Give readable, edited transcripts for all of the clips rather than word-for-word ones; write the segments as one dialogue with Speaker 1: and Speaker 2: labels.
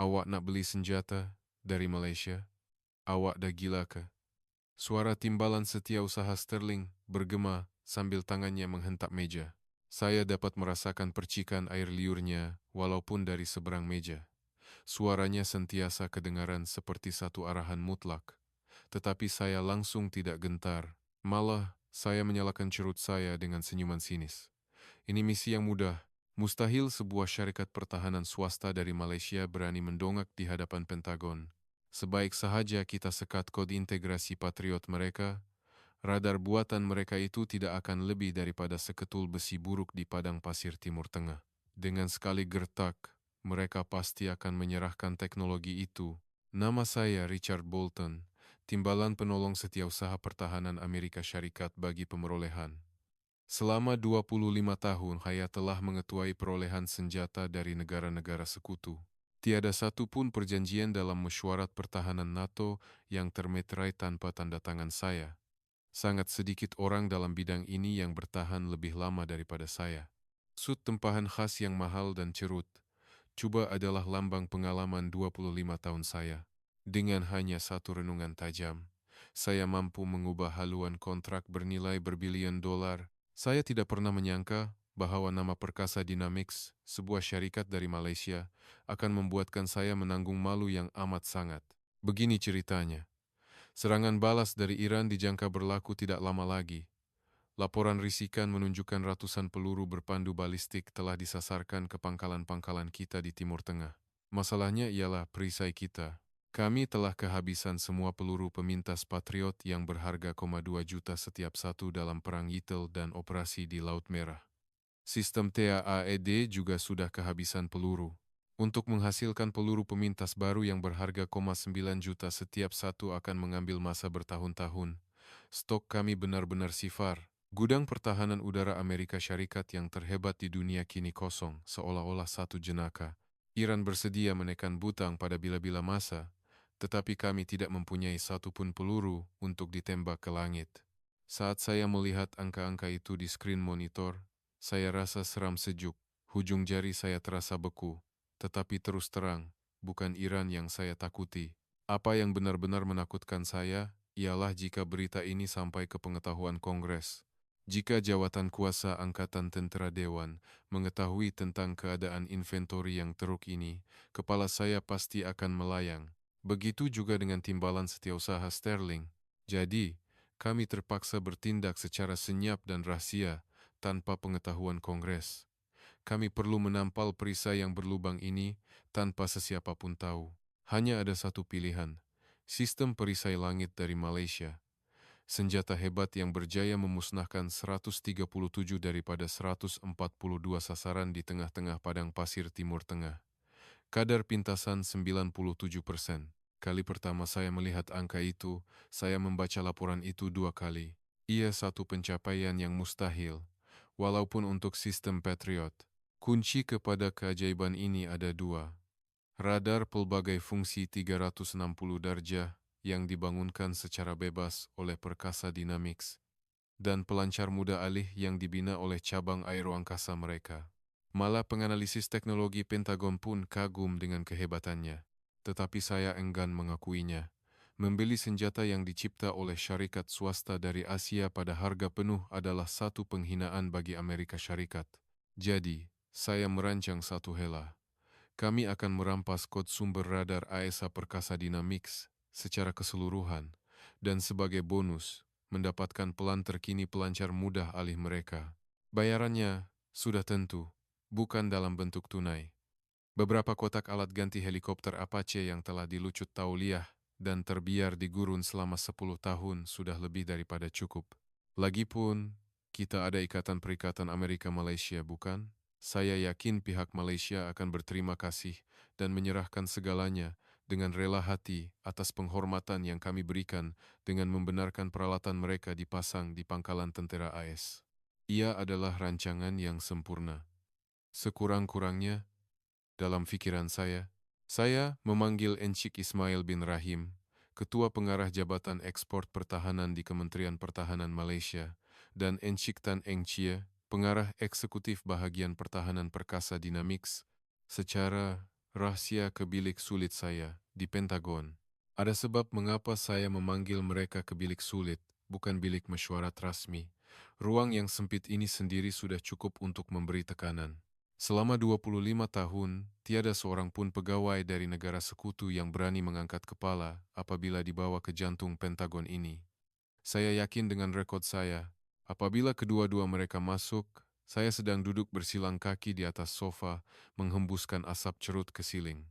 Speaker 1: Awak nak beli senjata dari Malaysia? Awak dah gila ke? Suara timbalan setiausaha Sterling bergema sambil tangannya menghentak meja. Saya dapat merasakan percikan air liurnya walaupun dari seberang meja. Suaranya sentiasa kedengaran seperti satu arahan mutlak. Tetapi saya langsung tidak gentar. Malah, saya menyalakan cerut saya dengan senyuman sinis. Ini misi yang mudah. Mustahil sebuah syarikat pertahanan swasta dari Malaysia berani mendongak di hadapan Pentagon. Sebaik sahaja kita sekat kode integrasi Patriot mereka, radar buatan mereka itu tidak akan lebih daripada seketul besi buruk di padang pasir Timur Tengah. Dengan sekali gertak, mereka pasti akan menyerahkan teknologi itu. Nama saya Richard Bolton, Timbalan Penolong Setiausaha Pertahanan Amerika Syarikat bagi pemerolehan. Selama 25 tahun, saya telah mengetuai perolehan senjata dari negara-negara sekutu. Tiada satu pun perjanjian dalam mesyuarat pertahanan NATO yang termeterai tanpa tanda tangan saya. Sangat sedikit orang dalam bidang ini yang bertahan lebih lama daripada saya. Sut tempahan khas yang mahal dan cerut. Cuba adalah lambang pengalaman 25 tahun saya. Dengan hanya satu renungan tajam, saya mampu mengubah haluan kontrak bernilai berbilion dolar. Saya tidak pernah menyangka bahwa nama Perkasa Dynamics, sebuah syarikat dari Malaysia, akan membuatkan saya menanggung malu yang amat sangat. Begini ceritanya. Serangan balas dari Iran dijangka berlaku tidak lama lagi. Laporan risikan menunjukkan ratusan peluru berpandu balistik telah disasarkan ke pangkalan-pangkalan kita di Timur Tengah. Masalahnya ialah perisai kita. Kami telah kehabisan semua peluru pemintas Patriot yang berharga 2 juta setiap satu dalam Perang Yitel dan operasi di Laut Merah. Sistem TAAED juga sudah kehabisan peluru. Untuk menghasilkan peluru pemintas baru yang berharga 9 juta setiap satu akan mengambil masa bertahun-tahun. Stok kami benar-benar sifar. Gudang pertahanan udara Amerika Syarikat yang terhebat di dunia kini kosong, seolah-olah satu jenaka. Iran bersedia menekan butang pada bila-bila masa, tetapi kami tidak mempunyai satupun peluru untuk ditembak ke langit. Saat saya melihat angka-angka itu di skrin monitor, saya rasa seram sejuk. Hujung jari saya terasa beku. Tetapi terus terang, bukan Iran yang saya takuti. Apa yang benar-benar menakutkan saya ialah jika berita ini sampai ke pengetahuan Kongres. Jika jawatan kuasa Angkatan Tentera Dewan mengetahui tentang keadaan inventori yang teruk ini, kepala saya pasti akan melayang. Begitu juga dengan timbalan setiausaha Sterling. Jadi, kami terpaksa bertindak secara senyap dan rahasia tanpa pengetahuan Kongres. Kami perlu menampal perisai yang berlubang ini tanpa sesiapa pun tahu. Hanya ada satu pilihan, sistem perisai langit dari Malaysia. Senjata hebat yang berjaya memusnahkan 137 daripada 142 sasaran di tengah-tengah padang pasir Timur Tengah. Kadar pintasan 97%. Kali pertama saya melihat angka itu, saya membaca laporan itu 2 kali. Ia satu pencapaian yang mustahil, walaupun untuk sistem Patriot. Kunci kepada keajaiban ini ada 2. Radar pelbagai fungsi 360 darjah yang dibangunkan secara bebas oleh Perkasa Dynamics dan pelancar muda alih yang dibina oleh cabang aeroangkasa mereka. Malah penganalisis teknologi Pentagon pun kagum dengan kehebatannya. Tetapi saya enggan mengakuinya. Membeli senjata yang dicipta oleh syarikat swasta dari Asia pada harga penuh adalah satu penghinaan bagi Amerika Syarikat. Jadi, saya merancang satu hela. Kami akan merampas kod sumber radar AESA Perkasa Dynamics secara keseluruhan dan sebagai bonus mendapatkan pelan terkini pelancar mudah alih mereka. Bayarannya sudah tentu, bukan dalam bentuk tunai. Beberapa kotak alat ganti helikopter Apache yang telah dilucut tauliah dan terbiar di gurun selama 10 tahun sudah lebih daripada cukup. Lagipun, kita ada ikatan perikatan Amerika-Malaysia, bukan? Saya yakin pihak Malaysia akan berterima kasih dan menyerahkan segalanya dengan rela hati atas penghormatan yang kami berikan dengan membenarkan peralatan mereka dipasang di pangkalan tentera AS. Ia adalah rancangan yang sempurna. Sekurang-kurangnya, dalam fikiran saya memanggil Encik Ismail bin Rahim, Ketua Pengarah Jabatan Ekspor Pertahanan di Kementerian Pertahanan Malaysia, dan Encik Tan Eng Chia, Pengarah Eksekutif Bahagian Pertahanan Perkasa Dynamics, secara rahasia ke bilik sulit saya di Pentagon. Ada sebab mengapa saya memanggil mereka ke bilik sulit, bukan bilik mesyuarat rasmi. Ruang yang sempit ini sendiri sudah cukup untuk memberi tekanan. Selama 25 tahun, tiada seorang pun pegawai dari negara sekutu yang berani mengangkat kepala apabila dibawa ke jantung Pentagon ini. Saya yakin dengan rekod saya, apabila kedua-dua mereka masuk, saya sedang duduk bersilang kaki di atas sofa, menghembuskan asap cerut ke siling.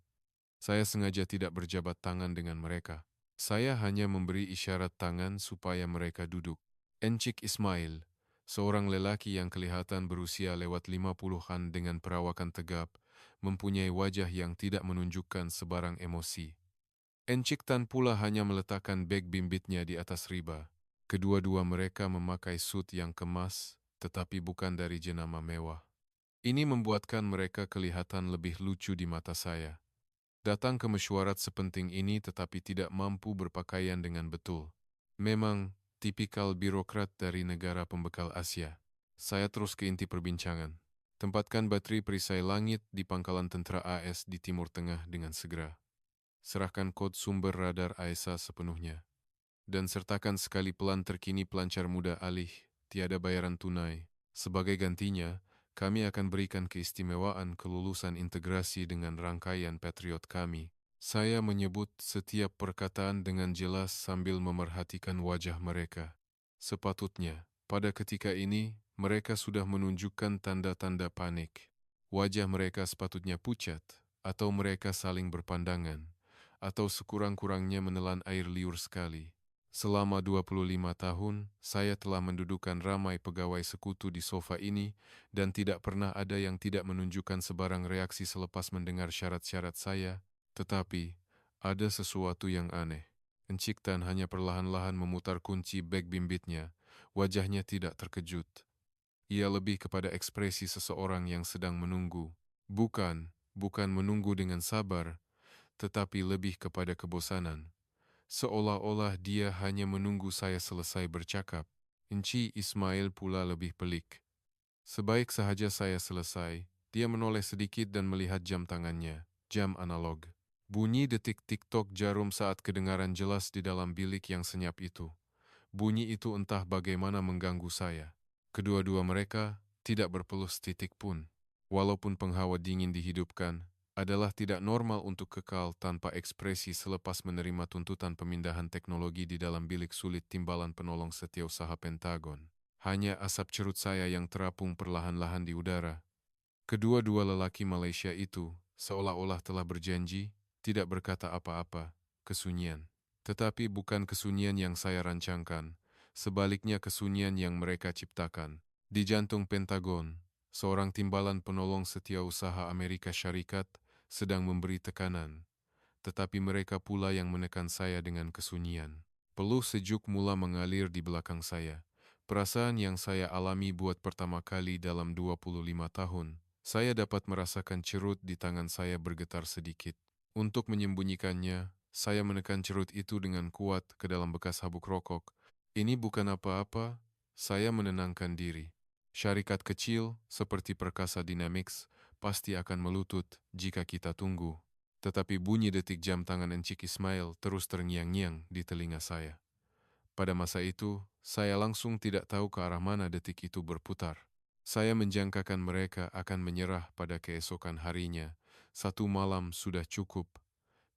Speaker 1: Saya sengaja tidak berjabat tangan dengan mereka. Saya hanya memberi isyarat tangan supaya mereka duduk. Encik Ismail, seorang lelaki yang kelihatan berusia lewat 50-an dengan perawakan tegap, mempunyai wajah yang tidak menunjukkan sebarang emosi. Encik Tan pula hanya meletakkan beg bimbitnya di atas riba. Kedua-dua mereka memakai sut yang kemas, tetapi bukan dari jenama mewah. Ini membuatkan mereka kelihatan lebih lucu di mata saya. Datang ke mesyuarat sepenting ini tetapi tidak mampu berpakaian dengan betul. Memang, tipikal birokrat dari negara pembekal Asia. Saya terus ke inti perbincangan. Tempatkan bateri perisai langit di pangkalan tentara AS di Timur Tengah dengan segera. Serahkan kod sumber radar AESA sepenuhnya. Dan sertakan sekali pelan terkini pelancar muda alih, tiada bayaran tunai. Sebagai gantinya, kami akan berikan keistimewaan kelulusan integrasi dengan rangkaian Patriot kami. Saya menyebut setiap perkataan dengan jelas sambil memerhatikan wajah mereka. Sepatutnya, pada ketika ini, mereka sudah menunjukkan tanda-tanda panik. Wajah mereka sepatutnya pucat, atau mereka saling berpandangan, atau sekurang-kurangnya menelan air liur sekali. Selama 25 tahun, saya telah mendudukan ramai pegawai sekutu di sofa ini dan tidak pernah ada yang tidak menunjukkan sebarang reaksi selepas mendengar syarat-syarat saya. Tetapi, ada sesuatu yang aneh. Encik Tan hanya perlahan-lahan memutar kunci beg bimbitnya. Wajahnya tidak terkejut. Ia lebih kepada ekspresi seseorang yang sedang menunggu. Bukan menunggu dengan sabar, tetapi lebih kepada kebosanan. Seolah-olah dia hanya menunggu saya selesai bercakap. Encik Ismail pula lebih pelik. Sebaik sahaja saya selesai, dia menoleh sedikit dan melihat jam tangannya, jam analog. Bunyi detik tik-tok jarum saat kedengaran jelas di dalam bilik yang senyap itu. Bunyi itu entah bagaimana mengganggu saya. Kedua-dua mereka tidak berpelus titik pun. Walaupun penghawa dingin dihidupkan, adalah tidak normal untuk kekal tanpa ekspresi selepas menerima tuntutan pemindahan teknologi di dalam bilik sulit timbalan penolong setiausaha Pentagon. Hanya asap cerut saya yang terapung perlahan-lahan di udara. Kedua-dua lelaki Malaysia itu seolah-olah telah berjanji tidak berkata apa-apa, kesunyian. Tetapi bukan kesunyian yang saya rancangkan, sebaliknya kesunyian yang mereka ciptakan. Di jantung Pentagon, seorang timbalan penolong setiausaha Amerika Syarikat sedang memberi tekanan, tetapi mereka pula yang menekan saya dengan kesunyian. Peluh sejuk mula mengalir di belakang saya. Perasaan yang saya alami buat pertama kali dalam 25 tahun. Saya dapat merasakan cerut di tangan saya bergetar sedikit. Untuk menyembunyikannya, saya menekan cerut itu dengan kuat ke dalam bekas habuk rokok. Ini bukan apa-apa, saya menenangkan diri. Syarikat kecil, seperti Perkasa Dynamics, pasti akan melutut jika kita tunggu. Tetapi bunyi detik jam tangan Encik Ismail terus terngiang-ngiang di telinga saya. Pada masa itu, saya langsung tidak tahu ke arah mana detik itu berputar. Saya menjangkakan mereka akan menyerah pada keesokan harinya. Satu malam sudah cukup.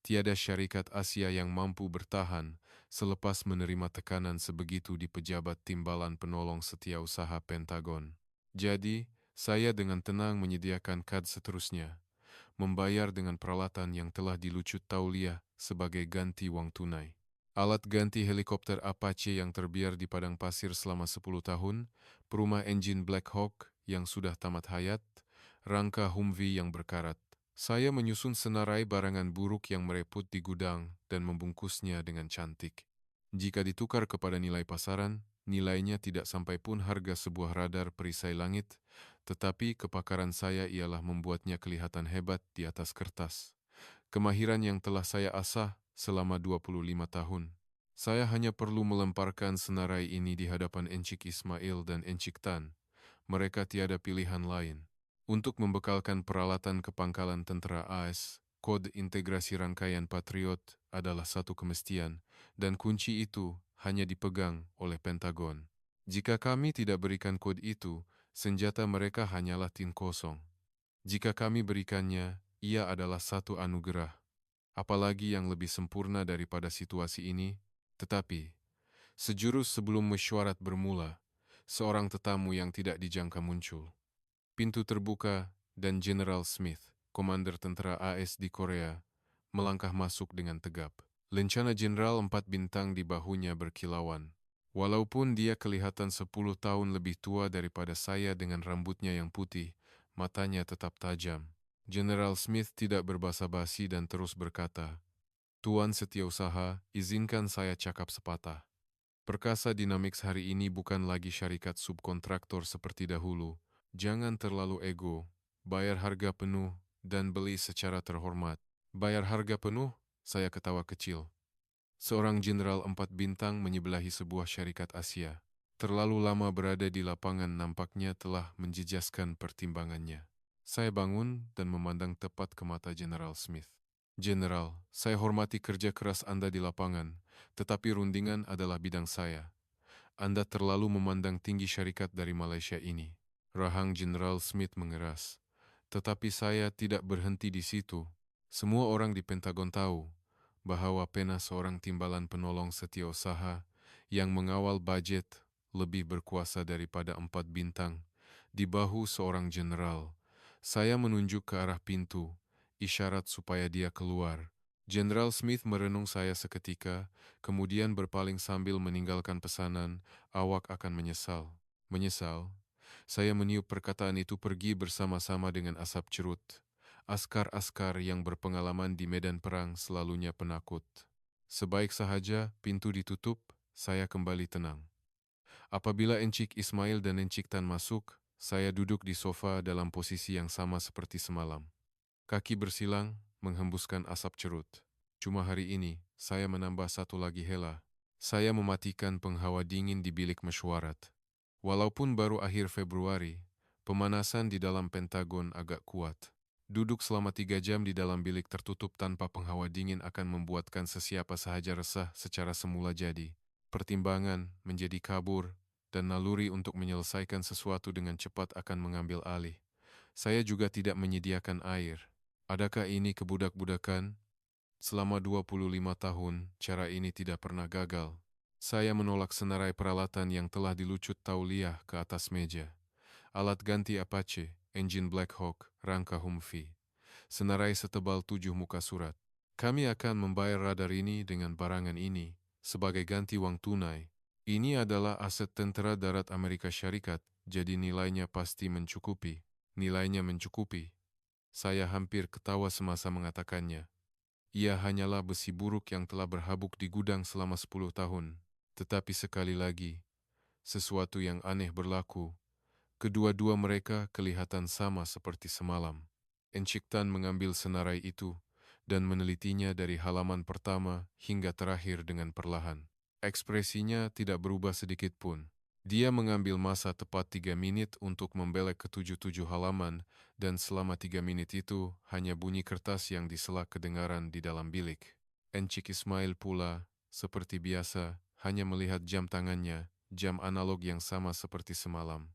Speaker 1: Tiada syarikat Asia yang mampu bertahan selepas menerima tekanan sebegitu di pejabat timbalan penolong setiausaha Pentagon. Jadi, saya dengan tenang menyediakan kad seterusnya, membayar dengan peralatan yang telah dilucut tauliah sebagai ganti wang tunai. Alat ganti helikopter Apache yang terbiar di padang pasir selama 10 tahun, perumah engine Black Hawk yang sudah tamat hayat, rangka Humvee yang berkarat. Saya menyusun senarai barangan buruk yang mereput di gudang dan membungkusnya dengan cantik. Jika ditukar kepada nilai pasaran, nilainya tidak sampai pun harga sebuah radar perisai langit, tetapi kepakaran saya ialah membuatnya kelihatan hebat di atas kertas. Kemahiran yang telah saya asah selama 25 tahun. Saya hanya perlu melemparkan senarai ini di hadapan Encik Ismail dan Encik Tan. Mereka tiada pilihan lain. Untuk membekalkan peralatan ke pangkalan tentera AS, kode integrasi rangkaian Patriot adalah satu kemestian, dan kunci itu hanya dipegang oleh Pentagon. Jika kami tidak berikan kode itu, senjata mereka hanyalah tin kosong. Jika kami berikannya, ia adalah satu anugerah. Apalagi yang lebih sempurna daripada situasi ini, tetapi sejurus sebelum mesyuarat bermula, seorang tetamu yang tidak dijangka muncul. Pintu terbuka dan General Smith, komander tentara AS di Korea, melangkah masuk dengan tegap. Lencana Jenderal 4 bintang di bahunya berkilauan. Walaupun dia kelihatan 10 tahun lebih tua daripada saya dengan rambutnya yang putih, matanya tetap tajam. General Smith tidak berbasa-basi dan terus berkata, "Tuan Setiausaha, izinkan saya cakap sepatah. Perkasa Dynamics hari ini bukan lagi syarikat subkontraktor seperti dahulu. Jangan terlalu ego, bayar harga penuh, dan beli secara terhormat." "Bayar harga penuh?" Saya ketawa kecil. Seorang jenderal 4 bintang menyebelahi sebuah syarikat Asia. Terlalu lama berada di lapangan nampaknya telah menjejaskan pertimbangannya. Saya bangun dan memandang tepat ke mata Jenderal Smith. "Jenderal, saya hormati kerja keras Anda di lapangan, tetapi rundingan adalah bidang saya. Anda terlalu memandang tinggi syarikat dari Malaysia ini." Rahang Jenderal Smith mengeras. Tetapi saya tidak berhenti di situ. Semua orang di Pentagon tahu bahwa pena seorang timbalan penolong setiausaha yang mengawal budget lebih berkuasa daripada 4 bintang di bahu seorang jenderal. Saya menunjuk ke arah pintu, isyarat supaya dia keluar. Jenderal Smith merenung saya seketika, kemudian berpaling sambil meninggalkan pesanan, "Awak akan menyesal." "Menyesal?" Saya meniup perkataan itu pergi bersama-sama dengan asap cerut. Askar-askar yang berpengalaman di medan perang selalunya penakut. Sebaik sahaja pintu ditutup, saya kembali tenang. Apabila Encik Ismail dan Encik Tan masuk, saya duduk di sofa dalam posisi yang sama seperti semalam. Kaki bersilang, menghembuskan asap cerut. Cuma hari ini, saya menambah satu lagi hela. Saya mematikan penghawa dingin di bilik mesyuarat. Walaupun baru akhir Februari, pemanasan di dalam Pentagon agak kuat. Duduk selama 3 jam di dalam bilik tertutup tanpa penghawa dingin akan membuatkan sesiapa sahaja resah secara semula jadi. Pertimbangan menjadi kabur, dan naluri untuk menyelesaikan sesuatu dengan cepat akan mengambil alih. Saya juga tidak menyediakan air. Adakah ini kebudak-budakan? Selama 25 tahun, cara ini tidak pernah gagal. Saya menolak senarai peralatan yang telah dilucut tauliah ke atas meja. Alat ganti Apache, engine Black Hawk, rangka Humvee. Senarai setebal 7 muka surat. "Kami akan membayar radar ini dengan barangan ini, sebagai ganti uang tunai. Ini adalah aset tentara darat Amerika Syarikat, jadi nilainya pasti mencukupi." Nilainya mencukupi. Saya hampir ketawa semasa mengatakannya. Ia hanyalah besi buruk yang telah berhabuk di gudang selama 10 tahun. Tetapi sekali lagi, sesuatu yang aneh berlaku. Kedua-dua mereka kelihatan sama seperti semalam. Encik Tan mengambil senarai itu dan menelitinya dari halaman pertama hingga terakhir dengan perlahan. Ekspresinya tidak berubah sedikit pun. Dia mengambil masa tepat 3 menit untuk membelek ke-7 halaman, dan selama 3 menit itu hanya bunyi kertas yang disela kedengaran di dalam bilik. Encik Ismail pula, seperti biasa, hanya melihat jam tangannya, jam analog yang sama seperti semalam.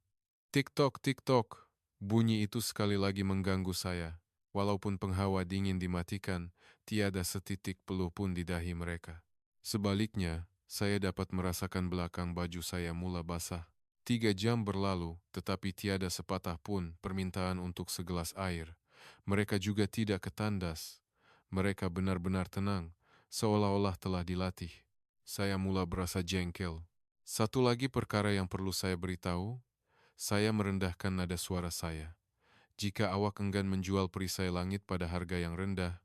Speaker 1: Tik-tok, tik-tok. Bunyi itu sekali lagi mengganggu saya. Walaupun penghawa dingin dimatikan, tiada setitik peluh pun di dahi mereka. Sebaliknya, saya dapat merasakan belakang baju saya mula basah. 3 jam berlalu, tetapi tiada sepatah pun permintaan untuk segelas air. Mereka juga tidak ketandas. Mereka benar-benar tenang, seolah-olah telah dilatih. Saya mula berasa jengkel. Satu lagi perkara yang perlu saya beritahu. Saya merendahkan nada suara saya. Jika awak enggan menjual perisai langit pada harga yang rendah,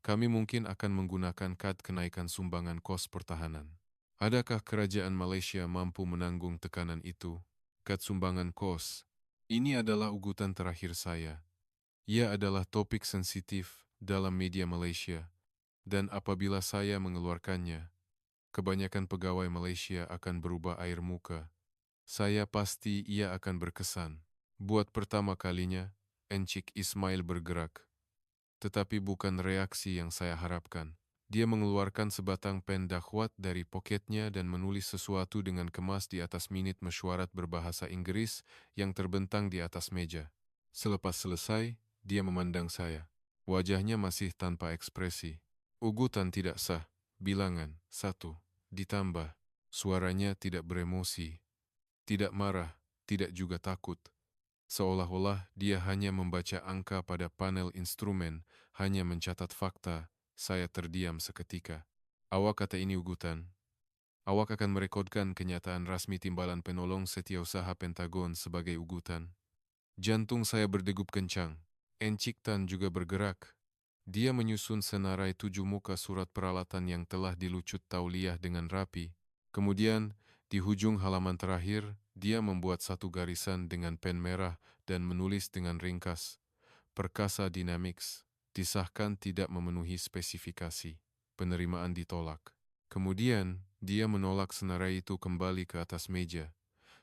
Speaker 1: kami mungkin akan menggunakan kad kenaikan sumbangan kos pertahanan. Adakah kerajaan Malaysia mampu menanggung tekanan itu? Kad sumbangan kos. Ini adalah ugutan terakhir saya. Ia adalah topik sensitif dalam media Malaysia, dan apabila saya mengeluarkannya, kebanyakan pegawai Malaysia akan berubah air muka. Saya pasti ia akan berkesan. Buat pertama kalinya, Encik Ismail bergerak. tetapi bukan reaksi yang saya harapkan. Dia mengeluarkan sebatang pen dakwat dari poketnya dan menulis sesuatu dengan kemas di atas minit mesyuarat berbahasa Inggris yang terbentang di atas meja. Selepas selesai, dia memandang saya. Wajahnya masih tanpa ekspresi. Ugutan tidak sah. Bilangan 1. Ditambah. Suaranya tidak beremosi. Tidak marah, tidak juga takut. Seolah-olah dia hanya membaca angka pada panel instrumen, hanya mencatat fakta. Saya terdiam seketika. Awak, kata ini ugutan, awak akan merekodkan kenyataan rasmi timbalan penolong setiausaha Pentagon sebagai ugutan. Jantung saya berdegup kencang. Encik Tan juga bergerak. Dia menyusun senarai 7 muka surat peralatan yang telah dilucut tauliah dengan rapi. Kemudian, di hujung halaman terakhir, dia membuat satu garisan dengan pen merah dan menulis dengan ringkas. Perkasa Dynamics disahkan tidak memenuhi spesifikasi. Penerimaan ditolak. Kemudian, dia menolak senarai itu kembali ke atas meja,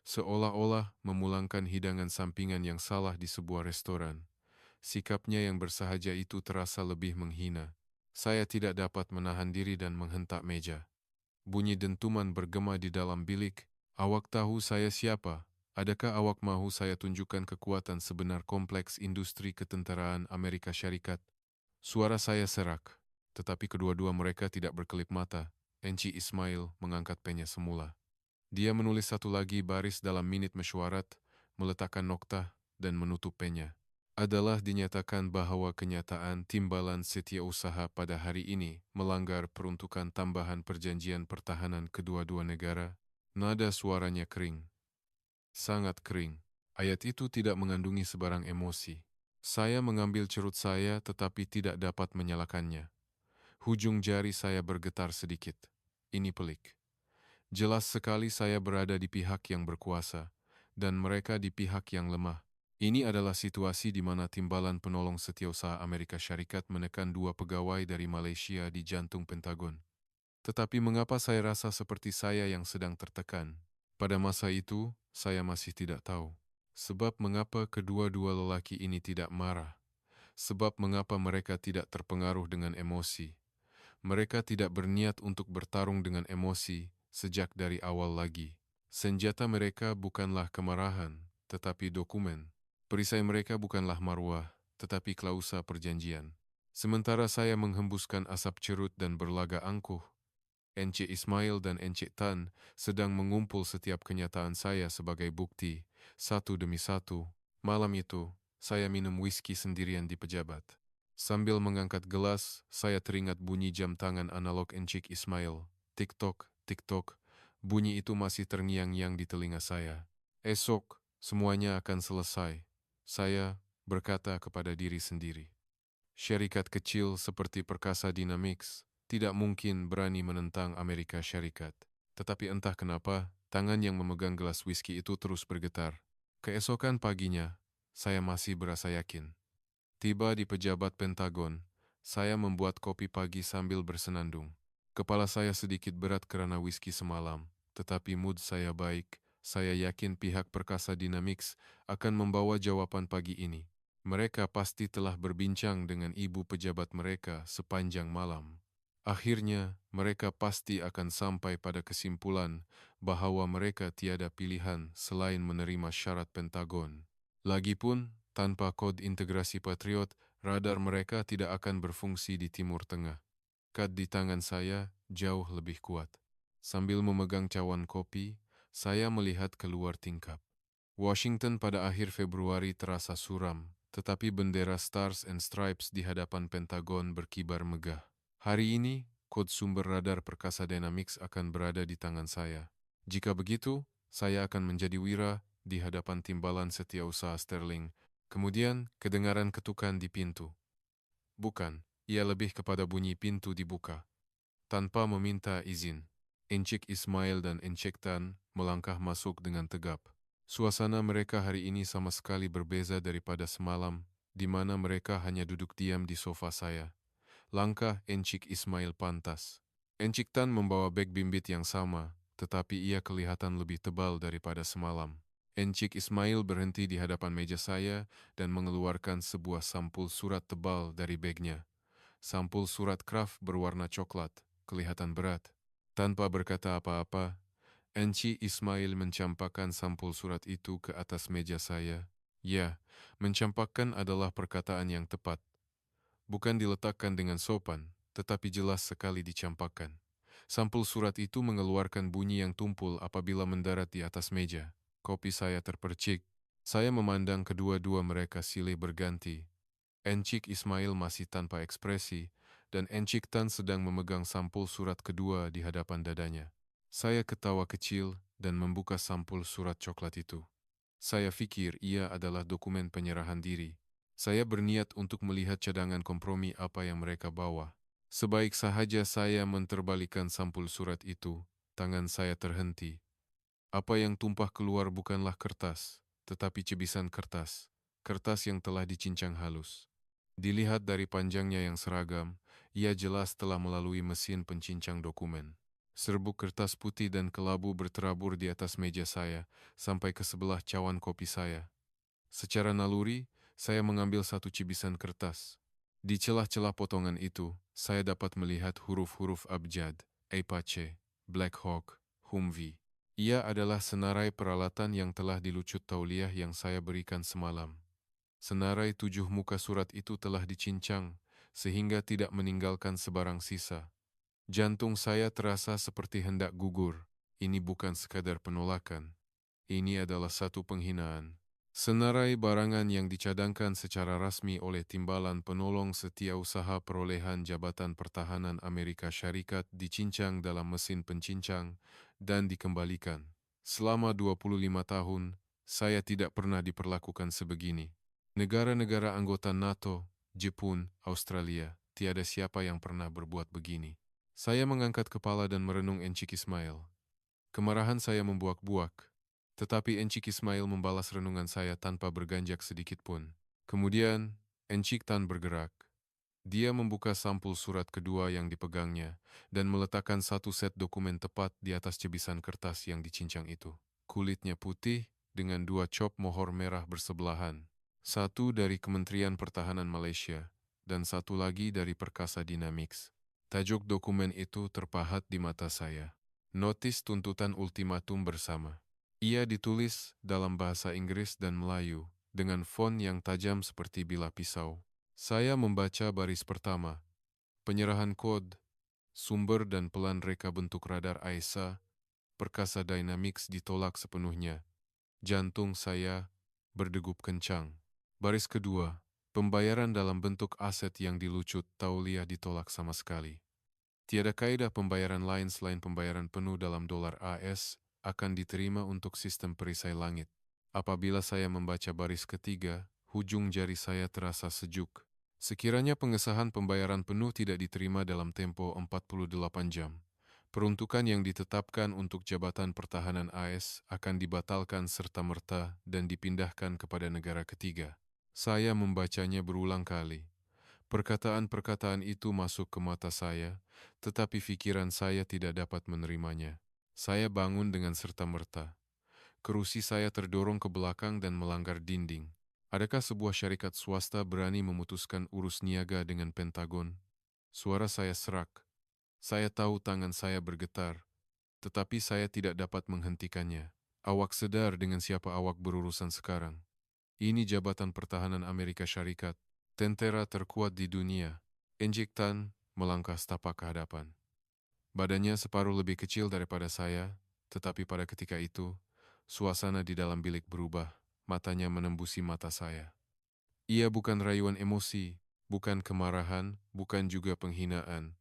Speaker 1: seolah-olah memulangkan hidangan sampingan yang salah di sebuah restoran. Sikapnya yang bersahaja itu terasa lebih menghina. Saya tidak dapat menahan diri dan menghentak meja. Bunyi dentuman bergema di dalam bilik. Awak tahu saya siapa? Adakah awak mahu saya tunjukkan kekuatan sebenar kompleks industri ketenteraan Amerika Syarikat? Suara saya serak, tetapi kedua-dua mereka tidak berkelip mata. Enci Ismail mengangkat pennya semula. Dia menulis satu lagi baris dalam minit mesyuarat, meletakkan noktah, dan menutup pennya. Adalah dinyatakan bahwa kenyataan timbalan setiausaha pada hari ini melanggar peruntukan tambahan perjanjian pertahanan kedua-dua negara. Nada suaranya kering. Sangat kering. Ayat itu tidak mengandungi sebarang emosi. Saya mengambil cerut saya tetapi tidak dapat menyalakannya. Hujung jari saya bergetar sedikit. Ini pelik. Jelas sekali saya berada di pihak yang berkuasa, dan mereka di pihak yang lemah. Ini adalah situasi di mana timbalan penolong setiausaha Amerika Syarikat menekan 2 pegawai dari Malaysia di jantung Pentagon. Tetapi mengapa saya rasa seperti saya yang sedang tertekan? Pada masa itu, saya masih tidak tahu. Sebab mengapa kedua-dua lelaki ini tidak marah? Sebab mengapa mereka tidak terpengaruh dengan emosi? Mereka tidak berniat untuk bertarung dengan emosi sejak dari awal lagi. Senjata mereka bukanlah kemarahan, tetapi dokumen. Perisai mereka bukanlah marwah, tetapi klausa perjanjian. Sementara saya menghembuskan asap cerut dan berlaga angkuh, Encik Ismail dan Encik Tan sedang mengumpul setiap kenyataan saya sebagai bukti, satu demi satu. Malam itu, saya minum whisky sendirian di pejabat. Sambil mengangkat gelas, saya teringat bunyi jam tangan analog Encik Ismail. Tik-tok, tik-tok. Bunyi itu masih terngiang-ngiang di telinga saya. Esok, semuanya akan selesai. Saya berkata kepada diri sendiri. Syarikat kecil seperti Perkasa Dynamics tidak mungkin berani menentang Amerika Syarikat. Tetapi entah kenapa, tangan yang memegang gelas whisky itu terus bergetar. Keesokan paginya, saya masih berasa yakin. Tiba di pejabat Pentagon, saya membuat kopi pagi sambil bersenandung. Kepala saya sedikit berat karena whisky semalam, tetapi mood saya baik. Saya yakin pihak Perkasa Dynamics akan membawa jawaban pagi ini. Mereka pasti telah berbincang dengan ibu pejabat mereka sepanjang malam. Akhirnya, mereka pasti akan sampai pada kesimpulan bahwa mereka tiada pilihan selain menerima syarat Pentagon. Lagipun, tanpa kod integrasi Patriot, radar mereka tidak akan berfungsi di Timur Tengah. Kad di tangan saya jauh lebih kuat. Sambil memegang cawan kopi, saya melihat keluar tingkap. Washington pada akhir Februari terasa suram, tetapi bendera Stars and Stripes di hadapan Pentagon berkibar megah. Hari ini, kod sumber radar Perkasa Dynamics akan berada di tangan saya. Jika begitu, saya akan menjadi wira di hadapan timbalan setiausaha Sterling. Kemudian, kedengaran ketukan di pintu. Bukan, ia lebih kepada bunyi pintu dibuka. Tanpa meminta izin, Encik Ismail dan Encik Tan melangkah masuk dengan tegap. Suasana mereka hari ini sama sekali berbeza daripada semalam, di mana mereka hanya duduk diam di sofa saya. Langkah Encik Ismail pantas. Encik Tan membawa beg bimbit yang sama, tetapi ia kelihatan lebih tebal daripada semalam. Encik Ismail berhenti di hadapan meja saya dan mengeluarkan sebuah sampul surat tebal dari bagnya. Sampul surat kraft berwarna coklat, kelihatan berat. Tanpa berkata apa-apa, Encik Ismail mencampakkan sampul surat itu ke atas meja saya. Ya, mencampakkan adalah perkataan yang tepat. Bukan diletakkan dengan sopan, tetapi jelas sekali dicampakkan. Sampul surat itu mengeluarkan bunyi yang tumpul apabila mendarat di atas meja. Kopi saya terpercik. Saya memandang kedua-dua mereka silih berganti. Encik Ismail masih tanpa ekspresi, dan Encik Tan sedang memegang sampul surat kedua di hadapan dadanya. Saya ketawa kecil dan membuka sampul surat coklat itu. Saya pikir ia adalah dokumen penyerahan diri. Saya berniat untuk melihat cadangan kompromi apa yang mereka bawa. Sebaik sahaja saya menterbalikan sampul surat itu, tangan saya terhenti. Apa yang tumpah keluar bukanlah kertas, tetapi cebisan kertas. Kertas yang telah dicincang halus. Dilihat dari panjangnya yang seragam, ia jelas telah melalui mesin pencincang dokumen. Serbuk kertas putih dan kelabu berterabur di atas meja saya, sampai ke sebelah cawan kopi saya. Secara naluri, saya mengambil satu cibisan kertas. Di celah-celah potongan itu, saya dapat melihat huruf-huruf abjad, Apache, Black Hawk, Humvee. Ia adalah senarai peralatan yang telah dilucut tauliah yang saya berikan semalam. Senarai 7 muka surat itu telah dicincang, sehingga tidak meninggalkan sebarang sisa. Jantung saya terasa seperti hendak gugur. Ini bukan sekadar penolakan. Ini adalah satu penghinaan. Senarai barangan yang dicadangkan secara rasmi oleh Timbalan Penolong Setiausaha Perolehan Jabatan Pertahanan Amerika Syarikat dicincang dalam mesin pencincang dan dikembalikan. Selama 25 tahun, saya tidak pernah diperlakukan sebegini. Negara-negara anggota NATO, Jepun, Australia, tiada siapa yang pernah berbuat begini. Saya mengangkat kepala dan merenung Encik Ismail. Kemarahan saya membuak-buak. Tetapi Encik Ismail membalas renungan saya tanpa berganjak sedikit pun. Kemudian, Encik Tan bergerak. Dia membuka sampul surat kedua yang dipegangnya dan meletakkan satu set dokumen tepat di atas cebisan kertas yang dicincang itu. Kulitnya putih dengan dua cop mohor merah bersebelahan. Satu dari Kementerian Pertahanan Malaysia dan satu lagi dari Perkasa Dynamics. Tajuk dokumen itu terpahat di mata saya. Notis tuntutan ultimatum bersama. Ia ditulis dalam bahasa Inggris dan Melayu, dengan font yang tajam seperti bilah pisau. Saya membaca baris pertama. Penyerahan kod, sumber dan pelan reka bentuk radar AESA, Perkasa Dynamics ditolak sepenuhnya. Jantung saya berdegup kencang. Baris kedua, pembayaran dalam bentuk aset yang dilucut tauliah ditolak sama sekali. Tiada kaedah pembayaran lain selain pembayaran penuh dalam dolar AS akan diterima untuk sistem perisai langit. Apabila saya membaca baris ketiga, hujung jari saya terasa sejuk. Sekiranya pengesahan pembayaran penuh tidak diterima dalam tempo 48 jam, peruntukan yang ditetapkan untuk Jabatan Pertahanan AS akan dibatalkan serta-merta dan dipindahkan kepada negara ketiga. Saya membacanya berulang kali. Perkataan-perkataan itu masuk ke mata saya, tetapi pikiran saya tidak dapat menerimanya. Saya bangun dengan serta-merta. Kerusi saya terdorong ke belakang dan melanggar dinding. Adakah sebuah syarikat swasta berani memutuskan urus niaga dengan Pentagon? Suara saya serak. Saya tahu tangan saya bergetar, tetapi saya tidak dapat menghentikannya. Awak sedar dengan siapa awak berurusan sekarang? Ini Jabatan Pertahanan Amerika Syarikat, tentara terkuat di dunia. Encik Tan melangkah setapak ke hadapan. Badannya separuh lebih kecil daripada saya, tetapi pada ketika itu, suasana di dalam bilik berubah, matanya menembusi mata saya. Ia bukan rayuan emosi, bukan kemarahan, bukan juga penghinaan.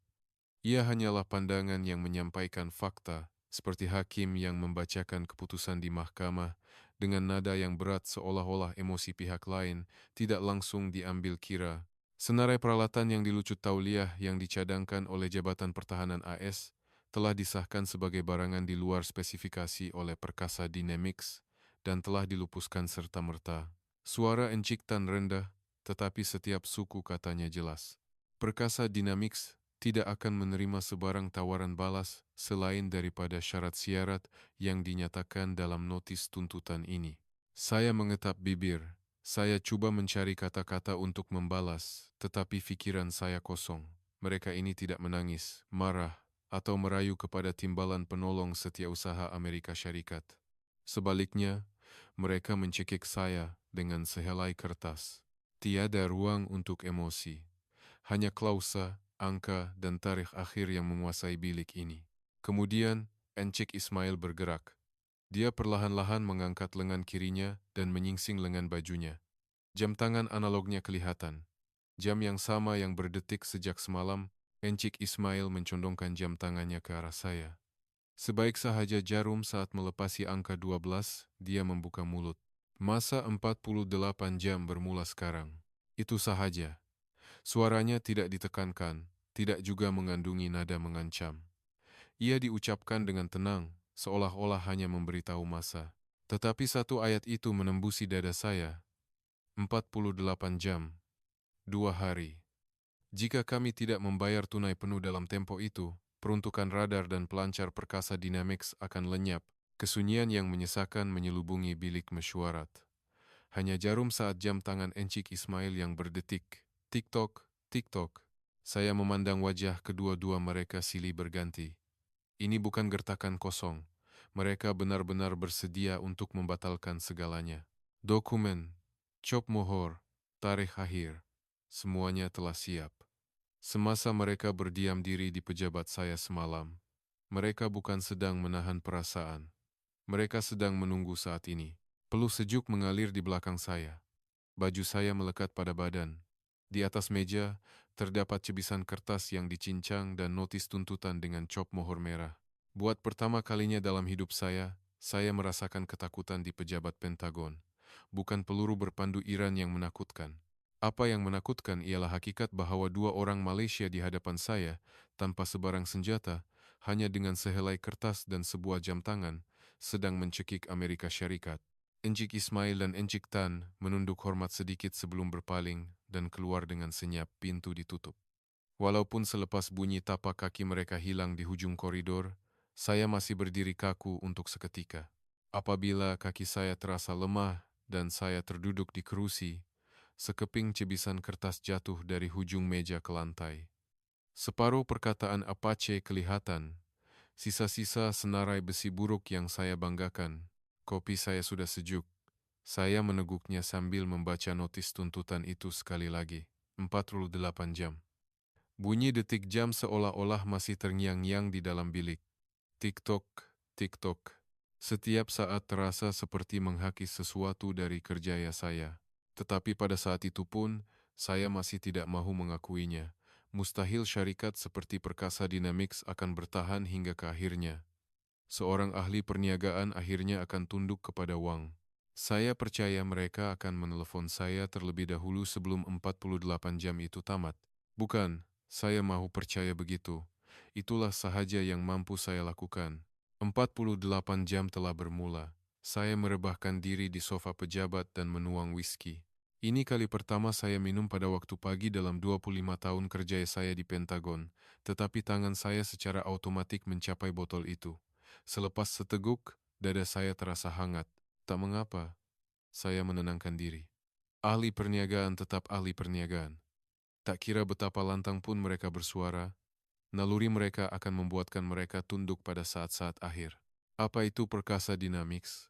Speaker 1: Ia hanyalah pandangan yang menyampaikan fakta, seperti hakim yang membacakan keputusan di mahkamah dengan nada yang berat seolah-olah emosi pihak lain tidak langsung diambil kira. Senarai peralatan yang dilucut tauliah yang dicadangkan oleh Jabatan Pertahanan AS telah disahkan sebagai barangan di luar spesifikasi oleh Perkasa Dynamics dan telah dilupuskan serta-merta. Suara Encik Tan rendah, tetapi setiap suku katanya jelas. Perkasa Dynamics tidak akan menerima sebarang tawaran balas selain daripada syarat-syarat yang dinyatakan dalam notis tuntutan ini. Saya mengetap bibir. Saya cuba mencari kata-kata untuk membalas, tetapi pikiran saya kosong. Mereka ini tidak menangis, marah, atau merayu kepada timbalan penolong setiausaha Amerika Syarikat. Sebaliknya, mereka mencekik saya dengan sehelai kertas. Tiada ruang untuk emosi. Hanya klausa, angka, dan tarikh akhir yang menguasai bilik ini. Kemudian, Encik Ismail bergerak. Dia perlahan-lahan mengangkat lengan kirinya dan menyingsing lengan bajunya. Jam tangan analognya kelihatan. Jam yang sama yang berdetik sejak semalam, Encik Ismail mencondongkan jam tangannya ke arah saya. Sebaik sahaja jarum saat melepasi angka 12, dia membuka mulut. Masa 48 jam bermula sekarang. Itu sahaja. Suaranya tidak ditekankan, tidak juga mengandungi nada mengancam. Ia diucapkan dengan tenang, seolah-olah hanya memberitahu masa. Tetapi satu ayat itu menembusi dada saya. 48 jam, 2 hari. Jika kami tidak membayar tunai penuh dalam tempo itu, peruntukan radar dan pelancar perkasa Dynamics akan lenyap. Kesunyian yang menyesakan menyelubungi bilik mesyuarat. Hanya jarum saat jam tangan Encik Ismail yang berdetik. Tik-tok, tik-tok. Saya memandang wajah kedua-dua mereka silih berganti. Ini bukan gertakan kosong. Mereka benar-benar bersedia untuk membatalkan segalanya. Dokumen, cop mohor, tarikh akhir. Semuanya telah siap. Semasa mereka berdiam diri di pejabat saya semalam, mereka bukan sedang menahan perasaan. Mereka sedang menunggu saat ini. Peluh sejuk mengalir di belakang saya. Baju saya melekat pada badan. Di atas meja, terdapat cebisan kertas yang dicincang dan notis tuntutan dengan cop mohor merah. Buat pertama kalinya dalam hidup saya merasakan ketakutan di pejabat Pentagon. Bukan peluru berpandu Iran yang menakutkan. Apa yang menakutkan ialah hakikat bahwa dua orang Malaysia di hadapan saya, tanpa sebarang senjata, hanya dengan sehelai kertas dan sebuah jam tangan, sedang mencekik Amerika Syarikat. Encik Ismail dan Encik Tan menunduk hormat sedikit sebelum berpaling dan keluar dengan senyap. Pintu ditutup. Walaupun selepas bunyi tapak kaki mereka hilang di hujung koridor, saya masih berdiri kaku untuk seketika. Apabila kaki saya terasa lemah dan saya terduduk di kerusi, sekeping cebisan kertas jatuh dari hujung meja ke lantai. Separuh perkataan Apache kelihatan, sisa-sisa senarai besi buruk yang saya banggakan. Kopi saya sudah sejuk. Saya meneguknya sambil membaca notis tuntutan itu sekali lagi. 48 jam. Bunyi detik jam seolah-olah masih terngiang-ngiang di dalam bilik. Tik-tok, tik-tok. Setiap saat terasa seperti menghakis sesuatu dari kerjaya saya. Tetapi pada saat itu pun, saya masih tidak mahu mengakuinya. Mustahil syarikat seperti Perkasa Dynamics akan bertahan hingga ke akhirnya. Seorang ahli perniagaan akhirnya akan tunduk kepada wang. Saya percaya mereka akan menelepon saya terlebih dahulu sebelum 48 jam itu tamat. Bukan, saya mahu percaya begitu. Itulah sahaja yang mampu saya lakukan. 48 jam telah bermula. Saya merebahkan diri di sofa pejabat dan menuang whisky. Ini kali pertama saya minum pada waktu pagi dalam 25 tahun kerja saya di Pentagon, tetapi tangan saya secara otomatik mencapai botol itu. Selepas seteguk, dada saya terasa hangat. Tak mengapa, saya menenangkan diri. Ahli perniagaan tetap ahli perniagaan. Tak kira betapa lantang pun mereka bersuara, naluri mereka akan membuatkan mereka tunduk pada saat-saat akhir. Apa itu Perkasa Dynamics?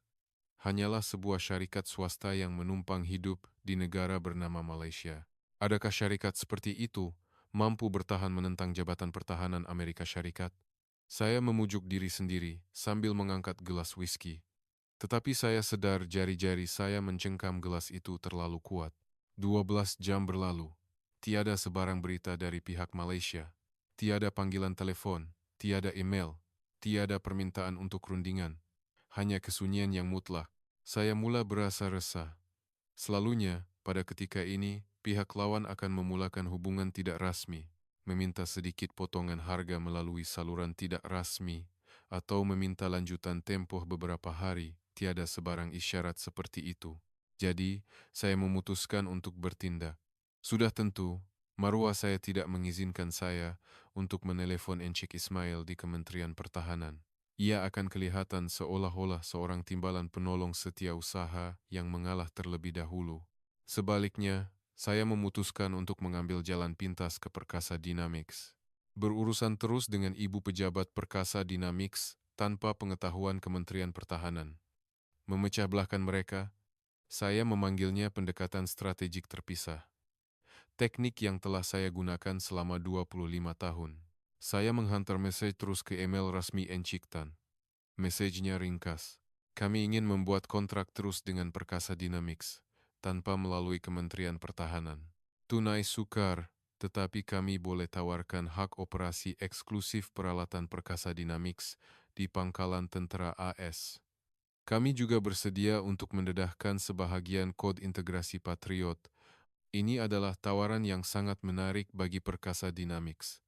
Speaker 1: Hanyalah sebuah syarikat swasta yang menumpang hidup di negara bernama Malaysia. Adakah syarikat seperti itu mampu bertahan menentang Jabatan Pertahanan Amerika Syarikat? Saya memujuk diri sendiri sambil mengangkat gelas whisky. Tetapi saya sedar jari-jari saya mencengkam gelas itu terlalu kuat. 12 jam berlalu. Tiada sebarang berita dari pihak Malaysia. Tiada panggilan telepon, tiada email, tiada permintaan untuk rundingan. Hanya kesunyian yang mutlak. Saya mula berasa resah. Selalunya, pada ketika ini, pihak lawan akan memulakan hubungan tidak rasmi, meminta sedikit potongan harga melalui saluran tidak rasmi, atau meminta lanjutan tempoh beberapa hari. Tiada sebarang isyarat seperti itu. Jadi, saya memutuskan untuk bertindak. Sudah tentu, Marwah saya tidak mengizinkan saya untuk menelepon Encik Ismail di Kementerian Pertahanan. Ia akan kelihatan seolah-olah seorang timbalan penolong setiausaha yang mengalah terlebih dahulu. Sebaliknya, saya memutuskan untuk mengambil jalan pintas ke Perkasa Dynamics. Berurusan terus dengan ibu pejabat Perkasa Dynamics tanpa pengetahuan Kementerian Pertahanan. Memecah belahkan mereka, saya memanggilnya pendekatan strategik terpisah. Teknik yang telah saya gunakan selama 25 tahun. Saya menghantar mesej terus ke email resmi Encik Tan. Mesejnya ringkas. Kami ingin membuat kontrak terus dengan Perkasa Dynamics, tanpa melalui Kementerian Pertahanan. Tunai sukar, tetapi kami boleh tawarkan hak operasi eksklusif peralatan Perkasa Dynamics di pangkalan tentera AS. Kami juga bersedia untuk mendedahkan sebahagian kod integrasi Patriot. Ini adalah tawaran yang sangat menarik bagi Perkasa Dynamics.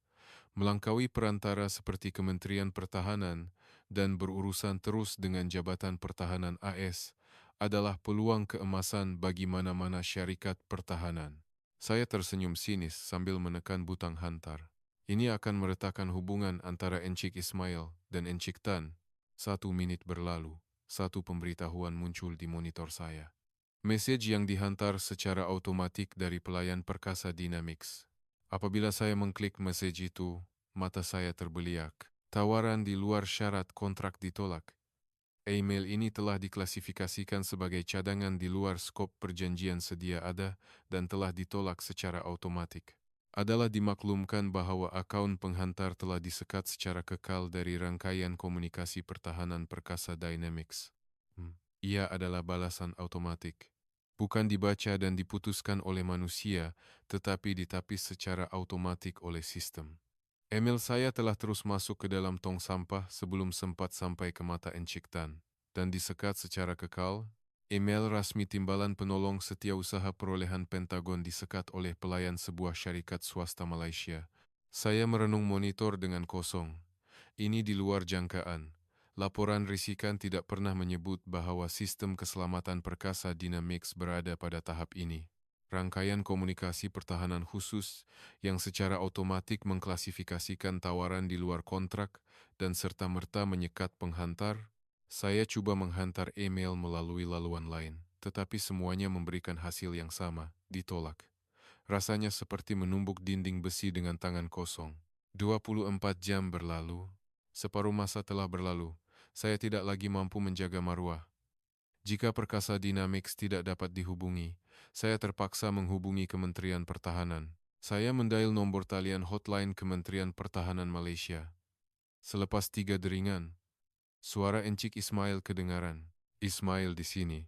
Speaker 1: Melangkaui perantara seperti Kementerian Pertahanan dan berurusan terus dengan Jabatan Pertahanan AS adalah peluang keemasan bagi mana-mana syarikat pertahanan. Saya tersenyum sinis sambil menekan butang hantar. Ini akan meretakkan hubungan antara Encik Ismail dan Encik Tan. 1 menit berlalu, satu pemberitahuan muncul di monitor saya. Mesej yang dihantar secara otomatik dari pelayan Perkasa Dynamics. Apabila saya mengklik mesej itu, mata saya terbeliak. Tawaran di luar syarat kontrak ditolak. Email ini telah diklasifikasikan sebagai cadangan di luar skop perjanjian sedia ada dan telah ditolak secara otomatik. Adalah dimaklumkan bahwa akaun penghantar telah disekat secara kekal dari rangkaian komunikasi pertahanan Perkasa Dynamics. Ia adalah balasan otomatik. Bukan dibaca dan diputuskan oleh manusia, tetapi ditapis secara otomatik oleh sistem. Email saya telah terus masuk ke dalam tong sampah sebelum sempat sampai ke mata Encik Tan, dan disekat secara kekal. Email rasmi Timbalan Penolong Setiausaha Perolehan Pentagon disekat oleh pelayan sebuah syarikat swasta Malaysia. Saya merenung monitor dengan kosong. Ini di luar jangkaan. Laporan risikan tidak pernah menyebut bahwa sistem keselamatan Perkasa Dynamics berada pada tahap ini. Rangkaian komunikasi pertahanan khusus yang secara otomatik mengklasifikasikan tawaran di luar kontrak dan serta-merta menyekat penghantar. Saya coba menghantar email melalui laluan lain, tetapi semuanya memberikan hasil yang sama, ditolak. Rasanya seperti menumbuk dinding besi dengan tangan kosong. 24 jam berlalu, separuh masa telah berlalu. Saya tidak lagi mampu menjaga marwah. Jika Perkasa Dynamics tidak dapat dihubungi, saya terpaksa menghubungi Kementerian Pertahanan. Saya mendial nomor talian hotline Kementerian Pertahanan Malaysia. Selepas 3 deringan, suara Encik Ismail kedengaran. Ismail di sini.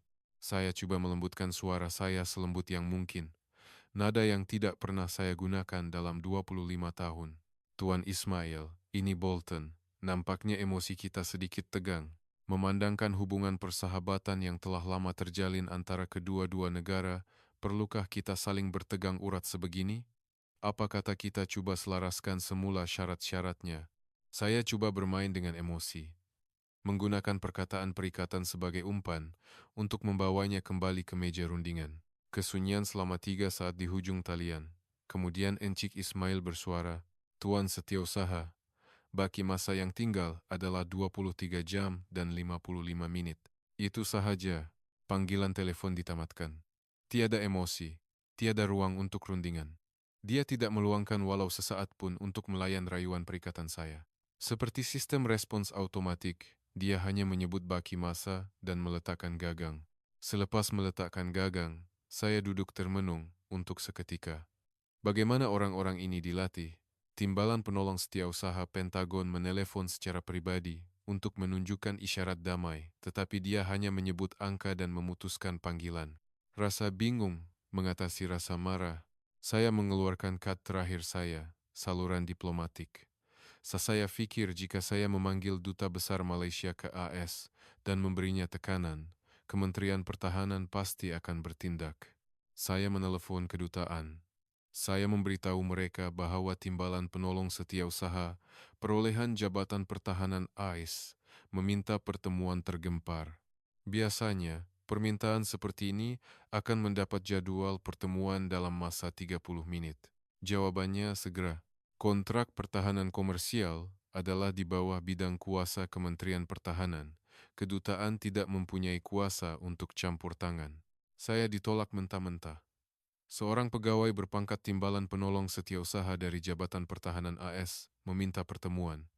Speaker 1: Saya coba melembutkan suara saya selembut yang mungkin. Nada yang tidak pernah saya gunakan dalam 25 tahun. Tuan Ismail, ini Bolton. Nampaknya emosi kita sedikit tegang. Memandangkan hubungan persahabatan yang telah lama terjalin antara kedua-dua negara, perlukah kita saling bertegang urat sebegini? Apa kata kita coba selaraskan semula syarat-syaratnya? Saya coba bermain dengan emosi, menggunakan perkataan perikatan sebagai umpan untuk membawanya kembali ke meja rundingan. Kesunyian selama 3 saat di hujung talian. Kemudian Encik Ismail bersuara, Tuan Setiausaha, baki masa yang tinggal adalah 23 jam dan 55 menit. Itu sahaja, panggilan telepon ditamatkan. Tiada emosi, tiada ruang untuk rundingan. Dia tidak meluangkan walau sesaat pun untuk melayan rayuan perikatan saya. Seperti sistem respons automatik, dia hanya menyebut baki masa dan meletakkan gagang. Selepas meletakkan gagang, saya duduk termenung untuk seketika. Bagaimana orang-orang ini dilatih? Timbalan Penolong Setiausaha Pentagon menelepon secara pribadi untuk menunjukkan isyarat damai, tetapi dia hanya menyebut angka dan memutuskan panggilan. Rasa bingung mengatasi rasa marah. Saya mengeluarkan kad terakhir saya, saluran diplomatik. Saya pikir jika saya memanggil Duta Besar Malaysia ke AS dan memberinya tekanan, Kementerian Pertahanan pasti akan bertindak. Saya menelepon kedutaan. Saya memberitahu mereka bahwa Timbalan Penolong Setiausaha Perolehan Jabatan Pertahanan AIS meminta pertemuan tergempar. Biasanya, permintaan seperti ini akan mendapat jadwal pertemuan dalam masa 30 menit. Jawabannya segera. Kontrak pertahanan komersial adalah di bawah bidang kuasa Kementerian Pertahanan. Kedutaan tidak mempunyai kuasa untuk campur tangan. Saya ditolak mentah-mentah. Seorang pegawai berpangkat timbalan penolong setiausaha dari Jabatan Pertahanan AS meminta pertemuan,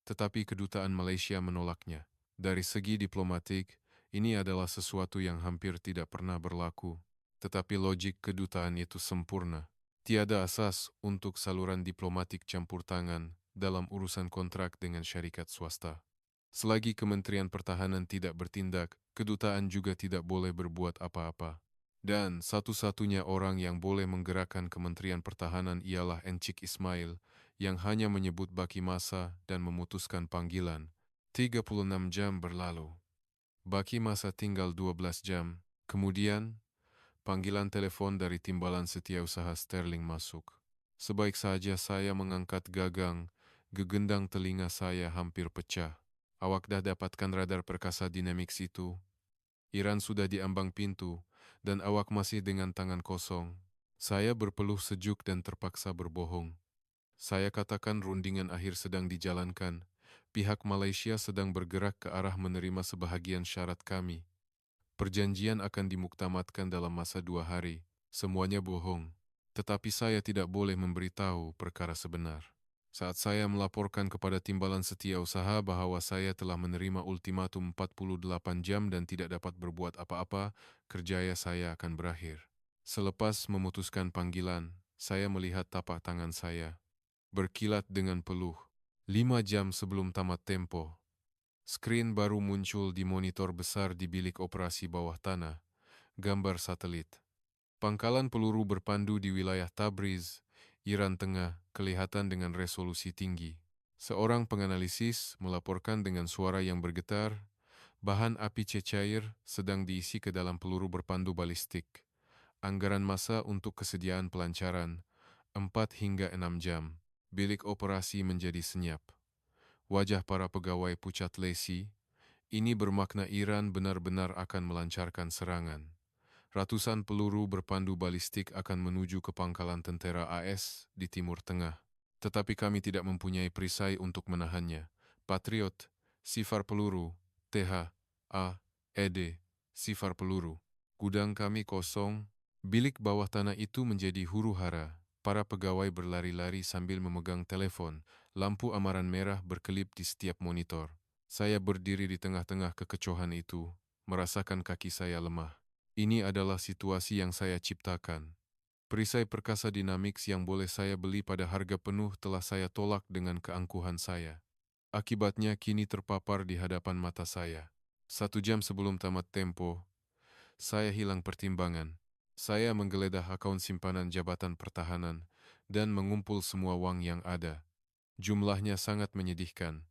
Speaker 1: tetapi kedutaan Malaysia menolaknya. Dari segi diplomatik, ini adalah sesuatu yang hampir tidak pernah berlaku, tetapi logik kedutaan itu sempurna. Tiada asas untuk saluran diplomatik campur tangan dalam urusan kontrak dengan syarikat swasta. Selagi Kementerian Pertahanan tidak bertindak, kedutaan juga tidak boleh berbuat apa-apa. Dan satu-satunya orang yang boleh menggerakkan Kementerian Pertahanan ialah Encik Ismail, yang hanya menyebut baki masa dan memutuskan panggilan. 36 jam berlalu. Baki masa tinggal 12 jam. Kemudian, panggilan telepon dari Timbalan Setiausaha Sterling masuk. Sebaik saja saya mengangkat gagang, gegendang telinga saya hampir pecah. Awak dah dapatkan radar perkasa Dynamics itu? Iran sudah di ambang pintu, dan awak masih dengan tangan kosong. Saya berpeluh sejuk dan terpaksa berbohong. Saya katakan rundingan akhir sedang dijalankan. Pihak Malaysia sedang bergerak ke arah menerima sebahagian syarat kami. Perjanjian akan dimuktamadkan dalam masa 2 hari. Semuanya bohong. Tetapi saya tidak boleh memberitahu perkara sebenar. Saat saya melaporkan kepada Timbalan Setiausaha bahwa saya telah menerima ultimatum 48 jam dan tidak dapat berbuat apa-apa, kerjaya saya akan berakhir. Selepas memutuskan panggilan, saya melihat tapak tangan saya berkilat dengan peluh. 5 jam sebelum tamat tempo, skrin baru muncul di monitor besar di bilik operasi bawah tanah, gambar satelit. Pangkalan peluru berpandu di wilayah Tabriz, Iran Tengah, kelihatan dengan resolusi tinggi. Seorang penganalisis melaporkan dengan suara yang bergetar, bahan api cecair sedang diisi ke dalam peluru berpandu balistik. Anggaran masa untuk kesediaan pelancaran, 4 hingga 6 jam. Bilik operasi menjadi senyap. Wajah para pegawai pucat lesi. Ini bermakna Iran benar-benar akan melancarkan serangan. Ratusan peluru berpandu balistik akan menuju ke pangkalan tentera AS di Timur Tengah. Tetapi kami tidak mempunyai perisai untuk menahannya. Patriot, sifar peluru, TH, A, ED, sifar peluru. Gudang kami kosong. Bilik bawah tanah itu menjadi huru-hara. Para pegawai berlari-lari sambil memegang telepon. Lampu amaran merah berkelip di setiap monitor. Saya berdiri di tengah-tengah kekecohan itu, merasakan kaki saya lemah. Ini adalah situasi yang saya ciptakan. Perisai perkasa Dynamics yang boleh saya beli pada harga penuh telah saya tolak dengan keangkuhan saya. Akibatnya kini terpapar di hadapan mata saya. 1 jam sebelum tamat tempo, saya hilang pertimbangan. Saya menggeledah akaun simpanan Jabatan Pertahanan dan mengumpul semua wang yang ada. Jumlahnya sangat menyedihkan.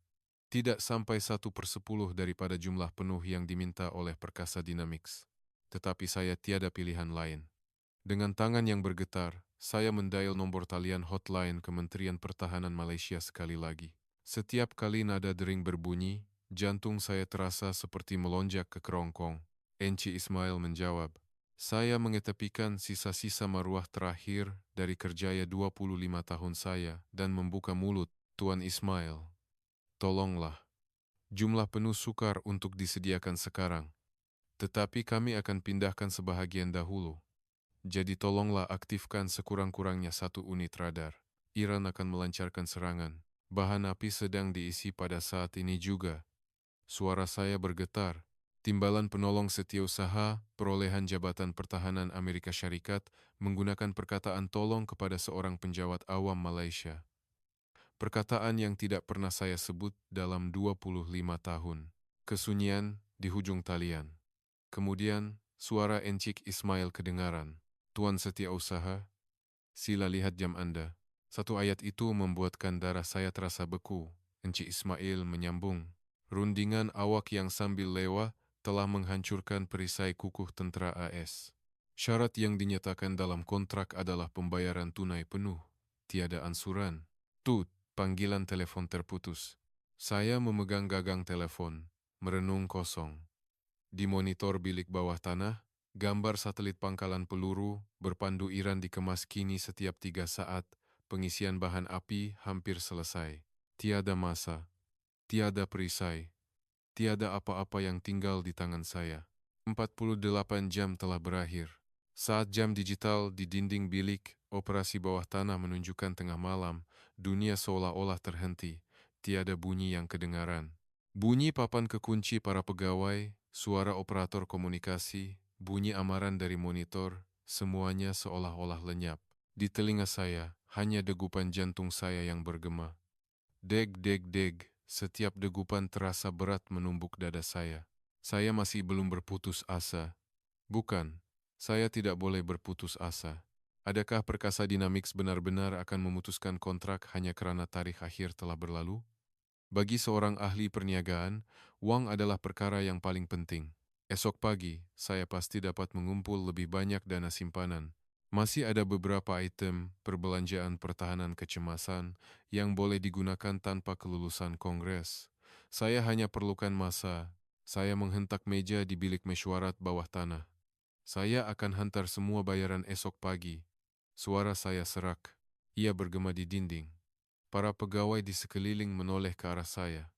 Speaker 1: Tidak sampai 1/10 daripada jumlah penuh yang diminta oleh Perkasa Dynamics. Tetapi saya tiada pilihan lain. Dengan tangan yang bergetar, saya mendial nomor talian hotline Kementerian Pertahanan Malaysia sekali lagi. Setiap kali nada dering berbunyi, jantung saya terasa seperti melonjak ke kerongkong. Encik Ismail menjawab. Saya mengetepikan sisa-sisa maruah terakhir dari kerjaya 25 tahun saya dan membuka mulut. Tuan Ismail, tolonglah. Jumlah penuh sukar untuk disediakan sekarang. Tetapi kami akan pindahkan sebahagian dahulu. Jadi tolonglah aktifkan sekurang-kurangnya 1 unit radar. Iran akan melancarkan serangan. Bahan api sedang diisi pada saat ini juga. Suara saya bergetar. Timbalan Penolong Setiausaha Perolehan Jabatan Pertahanan Amerika Syarikat menggunakan perkataan tolong kepada seorang penjawat awam Malaysia. Perkataan yang tidak pernah saya sebut dalam 25 tahun. Kesunyian di hujung talian. Kemudian, suara Encik Ismail kedengaran. Tuan Setiausaha, sila lihat jam Anda. Satu ayat itu membuatkan darah saya terasa beku. Encik Ismail menyambung. Rundingan awak yang sambil lewat telah menghancurkan perisai kukuh tentera AS. Syarat yang dinyatakan dalam kontrak adalah pembayaran tunai penuh. Tiada ansuran. Tut. Panggilan telepon terputus. Saya memegang gagang telepon, merenung kosong. Di monitor bilik bawah tanah, gambar satelit pangkalan peluru berpandu Iran dikemas kini setiap 3 saat pengisian bahan api hampir selesai. Tiada masa, tiada perisai, tiada apa-apa yang tinggal di tangan saya. 48 jam telah berakhir. Saat jam digital di dinding bilik operasi bawah tanah menunjukkan tengah malam, dunia seolah-olah terhenti. Tiada bunyi yang kedengaran. Bunyi papan kekunci para pegawai, suara operator komunikasi, bunyi amaran dari monitor, semuanya seolah-olah lenyap. Di telinga saya, hanya degupan jantung saya yang bergema. Deg, deg, deg, setiap degupan terasa berat menumbuk dada saya. Saya masih belum berputus asa. Bukan, saya tidak boleh berputus asa. Adakah Perkasa Dynamics benar-benar akan memutuskan kontrak hanya karena tarikh akhir telah berlalu? Bagi seorang ahli perniagaan, uang adalah perkara yang paling penting. Esok pagi, saya pasti dapat mengumpul lebih banyak dana simpanan. Masih ada beberapa item perbelanjaan pertahanan kecemasan yang boleh digunakan tanpa kelulusan Kongres. Saya hanya perlukan masa. Saya menghentak meja di bilik mesyuarat bawah tanah. Saya akan hantar semua bayaran esok pagi. Suara saya serak. Ia bergema di dinding. Para pegawai di sekeliling menoleh ke arah saya.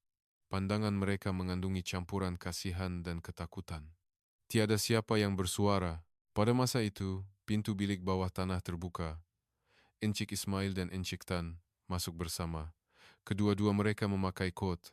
Speaker 1: Pandangan mereka mengandungi campuran kasihan dan ketakutan. Tiada siapa yang bersuara. Pada masa itu, pintu bilik bawah tanah terbuka. Encik Ismail dan Encik Tan masuk bersama. Kedua-dua mereka memakai kot.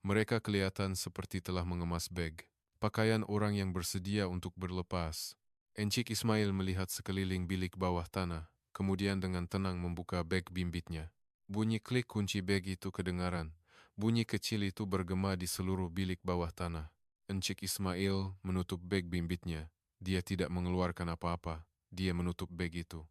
Speaker 1: Mereka kelihatan seperti telah mengemas beg. Pakaian orang yang bersedia untuk berlepas. Encik Ismail melihat sekeliling bilik bawah tanah, kemudian dengan tenang membuka beg bimbitnya. Bunyi klik kunci beg itu kedengaran. Bunyi kecil itu bergema di seluruh bilik bawah tanah. Encik Ismail menutup beg bimbitnya. Dia tidak mengeluarkan apa-apa. Dia menutup beg itu.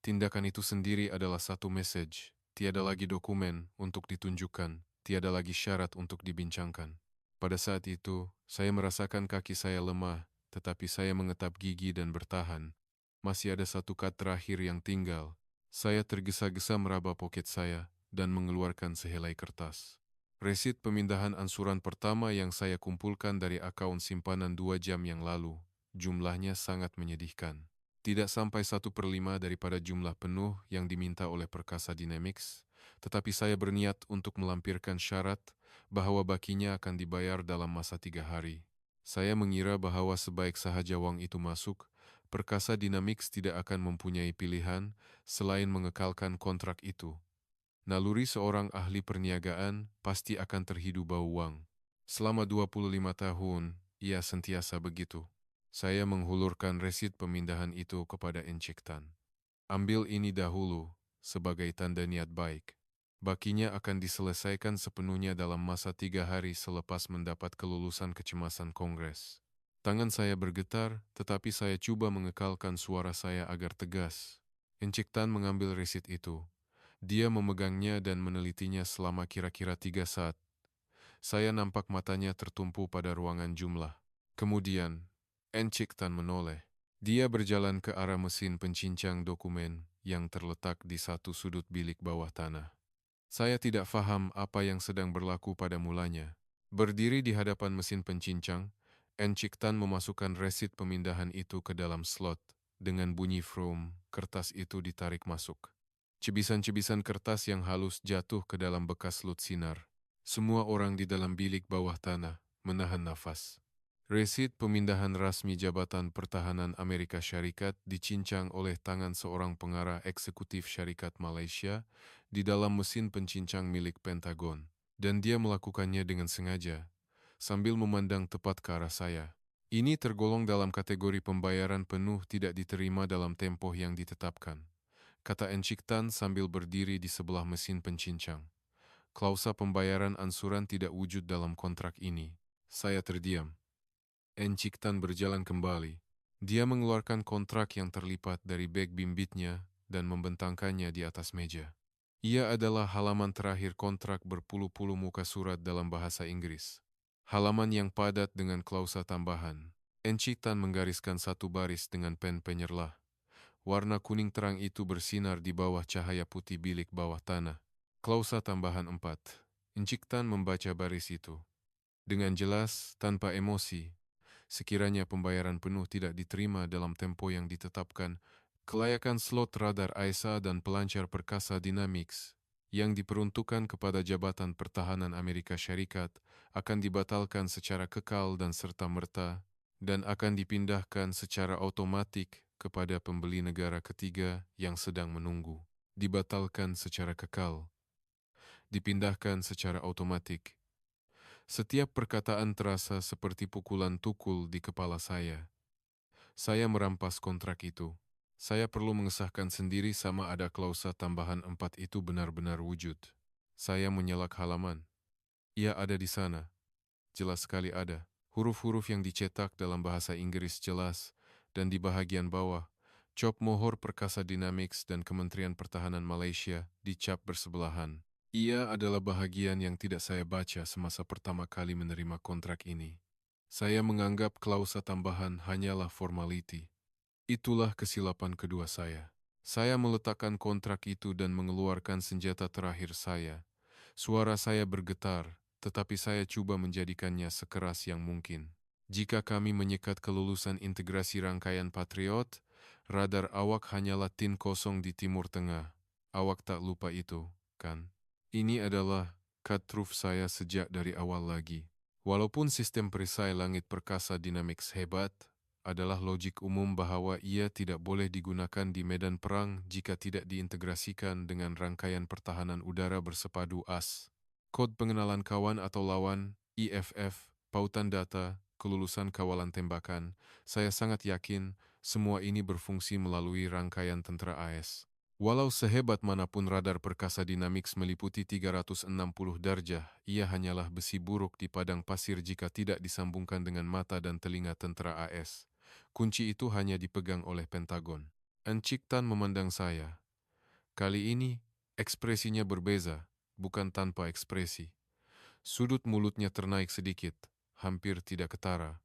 Speaker 1: Tindakan itu sendiri adalah satu message. Tiada lagi dokumen untuk ditunjukkan. Tiada lagi syarat untuk dibincangkan. Pada saat itu, saya merasakan kaki saya lemah, tetapi saya mengetap gigi dan bertahan. Masih ada satu kad terakhir yang tinggal. Saya tergesa-gesa meraba poket saya dan mengeluarkan sehelai kertas. Resit pemindahan ansuran pertama yang saya kumpulkan dari akaun simpanan 2 jam yang lalu. Jumlahnya sangat menyedihkan. Tidak sampai 1/5 daripada jumlah penuh yang diminta oleh Perkasa Dynamics, tetapi saya berniat untuk melampirkan syarat bahwa bakinya akan dibayar dalam masa 3 hari. Saya mengira bahwa sebaik sahaja uang itu masuk, Perkasa Dynamics tidak akan mempunyai pilihan selain mengekalkan kontrak itu. Naluri seorang ahli perniagaan pasti akan terhidu bau uang. Selama 25 tahun, ia sentiasa begitu. Saya menghulurkan resit pemindahan itu kepada Encik Tan. Ambil ini dahulu, sebagai tanda niat baik. Bakinya akan diselesaikan sepenuhnya dalam masa 3 hari selepas mendapat kelulusan kecemasan Kongres. Tangan saya bergetar, tetapi saya coba mengekalkan suara saya agar tegas. Encik Tan mengambil resit itu. Dia memegangnya dan menelitinya selama kira-kira 3 saat. Saya nampak matanya tertumpu pada ruangan jumlah. Kemudian, Encik Tan menoleh. Dia berjalan ke arah mesin pencincang dokumen yang terletak di satu sudut bilik bawah tanah. Saya tidak faham apa yang sedang berlaku pada mulanya. Berdiri di hadapan mesin pencincang, Encik Tan memasukkan resit pemindahan itu ke dalam slot. Dengan bunyi from, kertas itu ditarik masuk. Cebisan-cebisan kertas yang halus jatuh ke dalam bekas lut sinar. Semua orang di dalam bilik bawah tanah menahan nafas. Resit pemindahan rasmi Jabatan Pertahanan Amerika Syarikat dicincang oleh tangan seorang pengarah eksekutif Syarikat Malaysia di dalam mesin pencincang milik Pentagon. Dan dia melakukannya dengan sengaja, sambil memandang tepat ke arah saya. Ini tergolong dalam kategori pembayaran penuh tidak diterima dalam tempoh yang ditetapkan, kata Encik Tan sambil berdiri di sebelah mesin pencincang. Klausa pembayaran ansuran tidak wujud dalam kontrak ini. Saya terdiam. Encik Tan berjalan kembali. Dia mengeluarkan kontrak yang terlipat dari beg bimbitnya dan membentangkannya di atas meja. Ia adalah halaman terakhir kontrak berpuluh-puluh muka surat dalam bahasa Inggris. Halaman yang padat dengan klausa tambahan. Encik Tan menggariskan satu baris dengan pen penyerlah. Warna kuning terang itu bersinar di bawah cahaya putih bilik bawah tanah. Klausa tambahan 4. Encik Tan membaca baris itu. Dengan jelas, tanpa emosi. Sekiranya pembayaran penuh tidak diterima dalam tempo yang ditetapkan, Kelayakan slot radar AESA dan pelancar perkasa Dynamics yang diperuntukkan kepada Jabatan Pertahanan Amerika Syarikat akan dibatalkan secara kekal dan serta-merta dan akan dipindahkan secara otomatik kepada pembeli negara ketiga yang sedang menunggu. Dibatalkan secara kekal, dipindahkan secara otomatik. Setiap perkataan terasa seperti pukulan tukul di kepala saya. Saya merampas kontrak itu. Saya perlu mengesahkan sendiri sama ada klausa tambahan 4 itu benar-benar wujud. Saya menyelak halaman. Ia ada di sana. Jelas sekali ada. Huruf-huruf yang dicetak dalam bahasa Inggris jelas, dan di bahagian bawah, Cop Mohor Perkasa Dynamics dan Kementerian Pertahanan Malaysia dicap bersebelahan. Ia adalah bahagian yang tidak saya baca semasa pertama kali menerima kontrak ini. Saya menganggap klausa tambahan hanyalah formality. Itulah kesilapan kedua saya. Saya meletakkan kontrak itu dan mengeluarkan senjata terakhir saya. Suara saya bergetar, tetapi saya coba menjadikannya sekeras yang mungkin. Jika kami menyekat kelulusan integrasi rangkaian Patriot, radar awak hanyalah tin kosong di Timur Tengah. Awak tak lupa itu, kan? Ini adalah cut-through saya sejak dari awal lagi. Walaupun sistem perisai langit perkasa Dynamics hebat, adalah logik umum bahwa ia tidak boleh digunakan di medan perang jika tidak diintegrasikan dengan rangkaian pertahanan udara bersepadu AS. Kod pengenalan kawan atau lawan, IFF, pautan data, kelulusan kawalan tembakan, saya sangat yakin semua ini berfungsi melalui rangkaian tentara AS. Walau sehebat manapun radar perkasa Dynamics meliputi 360 darjah, ia hanyalah besi buruk di padang pasir jika tidak disambungkan dengan mata dan telinga tentara AS. Kunci itu hanya dipegang oleh Pentagon. Encik Tan memandang saya. Kali ini, ekspresinya berbeza, bukan tanpa ekspresi. Sudut mulutnya ternaik sedikit, hampir tidak ketara.